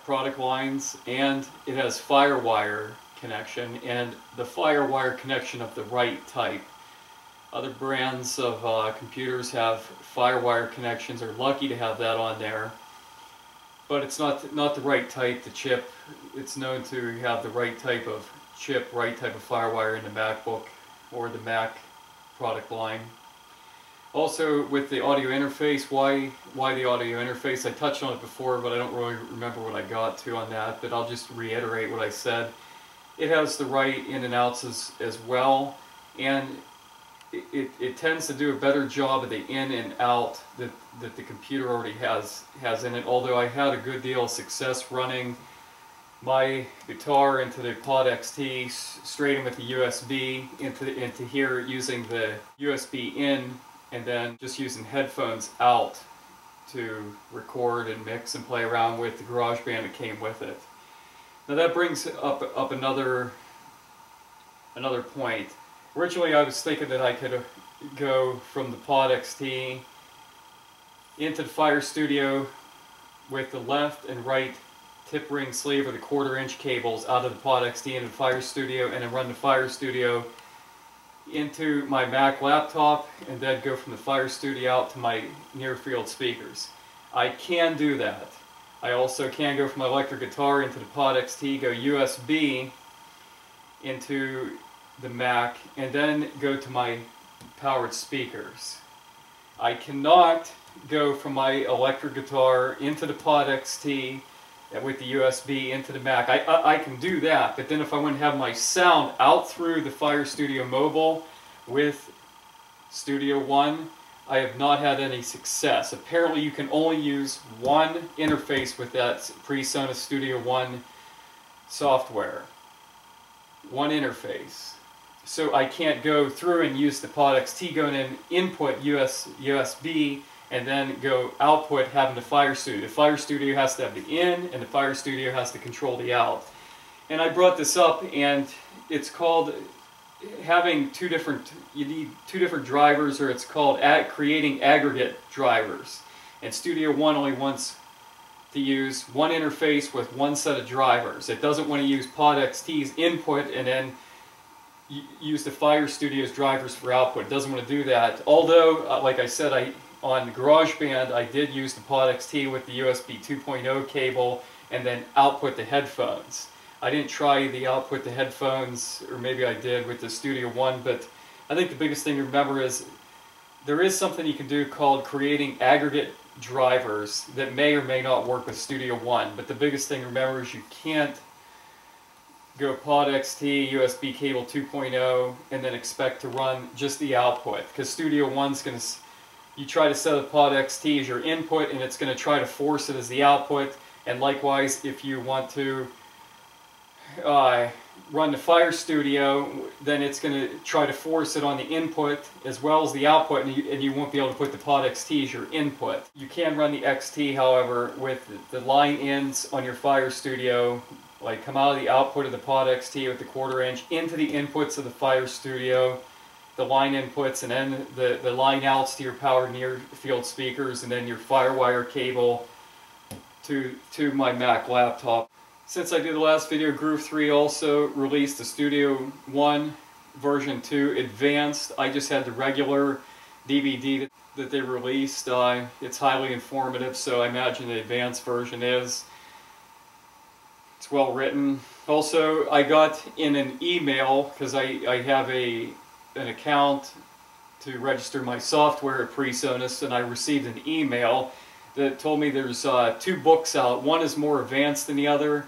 product lines, and it has FireWire connection, and the FireWire connection of the right type. Other brands of computers have FireWire connections, are lucky to have that on there, but it's not the right type. The chip, it's known to have the right type of chip, right type of FireWire in the MacBook or the Mac product line. Also, with the audio interface, why the audio interface? I touched on it before, but I don't really remember what I got to on that, but I'll just reiterate what I said. It has the right in and outs as well, and it tends to do a better job of the in and out that the computer already has in it, although I had a good deal of success running my guitar into the Pod XT straight in with the USB into here, using the USB in, and then just using headphones out to record and mix and play around with the GarageBand that came with it. Now that brings up another point. Originally I was thinking that I could go from the Pod XT into the FireStudio with the left and right tip ring sleeve or the 1/4 inch cables out of the Pod XT into the FireStudio, and then run the FireStudio into my Mac laptop, and then go from the FireStudio out to my near field speakers. I can do that. I also can go from my electric guitar into the Pod XT, go USB into the Mac, and then go to my powered speakers. I cannot go from my electric guitar into the Pod XT with the USB into the Mac. I can do that, but then if I want to have my sound out through the FireStudio Mobile with Studio One, I have not had any success. Apparently you can only use one interface with that Presonus Studio One software. One interface. So I can't go through and use the Pod XT, going in input USB, and then go output having the FireStudio. The FireStudio has to have the in, and the FireStudio has to control the out. And I brought this up, and it's called having you need two different drivers, or it's called creating aggregate drivers. And Studio One only wants to use one interface with one set of drivers. It doesn't want to use Pod XT's input and then use the FireStudio's drivers for output. It doesn't want to do that. Although, like I said, on GarageBand I did use the Pod XT with the USB 2.0 cable and then output the headphones. I didn't try the output the headphones, or maybe I did with the Studio One, but I think the biggest thing to remember is there is something you can do called creating aggregate drivers that may or may not work with Studio One, but the biggest thing to remember is you can't go Pod XT, USB cable 2.0, and then expect to run just the output, because Studio One's going to, you try to set a Pod XT as your input, and it's going to try to force it as the output. And likewise, if you want to run the FireStudio, then it's going to try to force it on the input as well as the output, and you won't be able to put the Pod XT as your input. You can run the XT, however, with the line ins on your FireStudio, like come out of the output of the Pod XT with the 1/4 inch into the inputs of the FireStudio, the line inputs, and then the line outs to your powered near field speakers, and then your FireWire cable to my Mac laptop. Since I did the last video, Groove 3 also released the Studio One version 2 Advanced. I just had the regular DVD that they released. It's highly informative, so I imagine the Advanced version is. It's well written. Also, I got in an email, because I have an account to register my software at Presonus, and I received an email that told me there's 2 books out. One is more advanced than the other,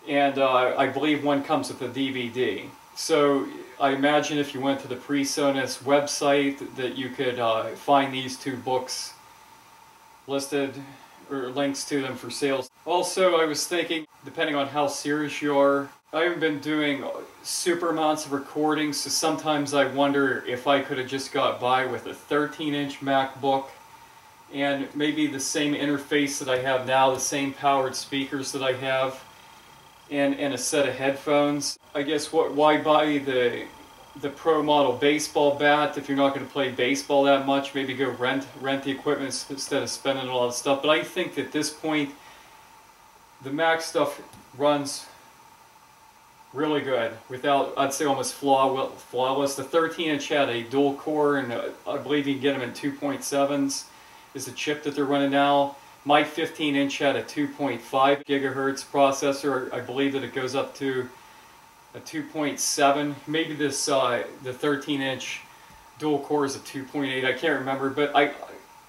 and I believe one comes with a DVD. So I imagine if you went to the Presonus website that you could find these 2 books listed, or links to them for sales. Also, I was thinking, depending on how serious you are, I haven't been doing super amounts of recordings, so sometimes I wonder if I could have just got by with a 13-inch MacBook and maybe the same interface that I have now, the same powered speakers that I have, and a set of headphones. I guess why buy the Pro model baseball bat if you're not going to play baseball that much? Maybe go rent the equipment instead of spending a lot of stuff. But I think at this point, the Mac stuff runs really good without, I'd say, almost flawless. The 13-inch had a dual core, and I believe you can get them in 2.7s is the chip that they're running now. My 15-inch had a 2.5 gigahertz processor. I believe that it goes up to a 2.7. Maybe this the 13-inch dual core is a 2.8. I can't remember, but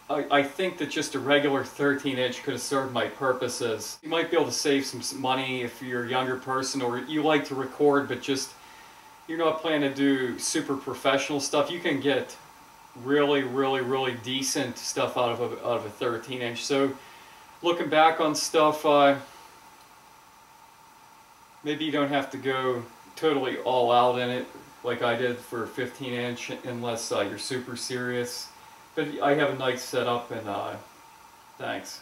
I think that just a regular 13-inch could have served my purposes. You might be able to save some money if you're a younger person, or you like to record but just you're not planning to do super professional stuff. You can get really decent stuff out of a 13-inch. So looking back on stuff, maybe you don't have to go totally all out in it like I did for a 15-inch unless you're super serious. But I have a nice setup, and thanks.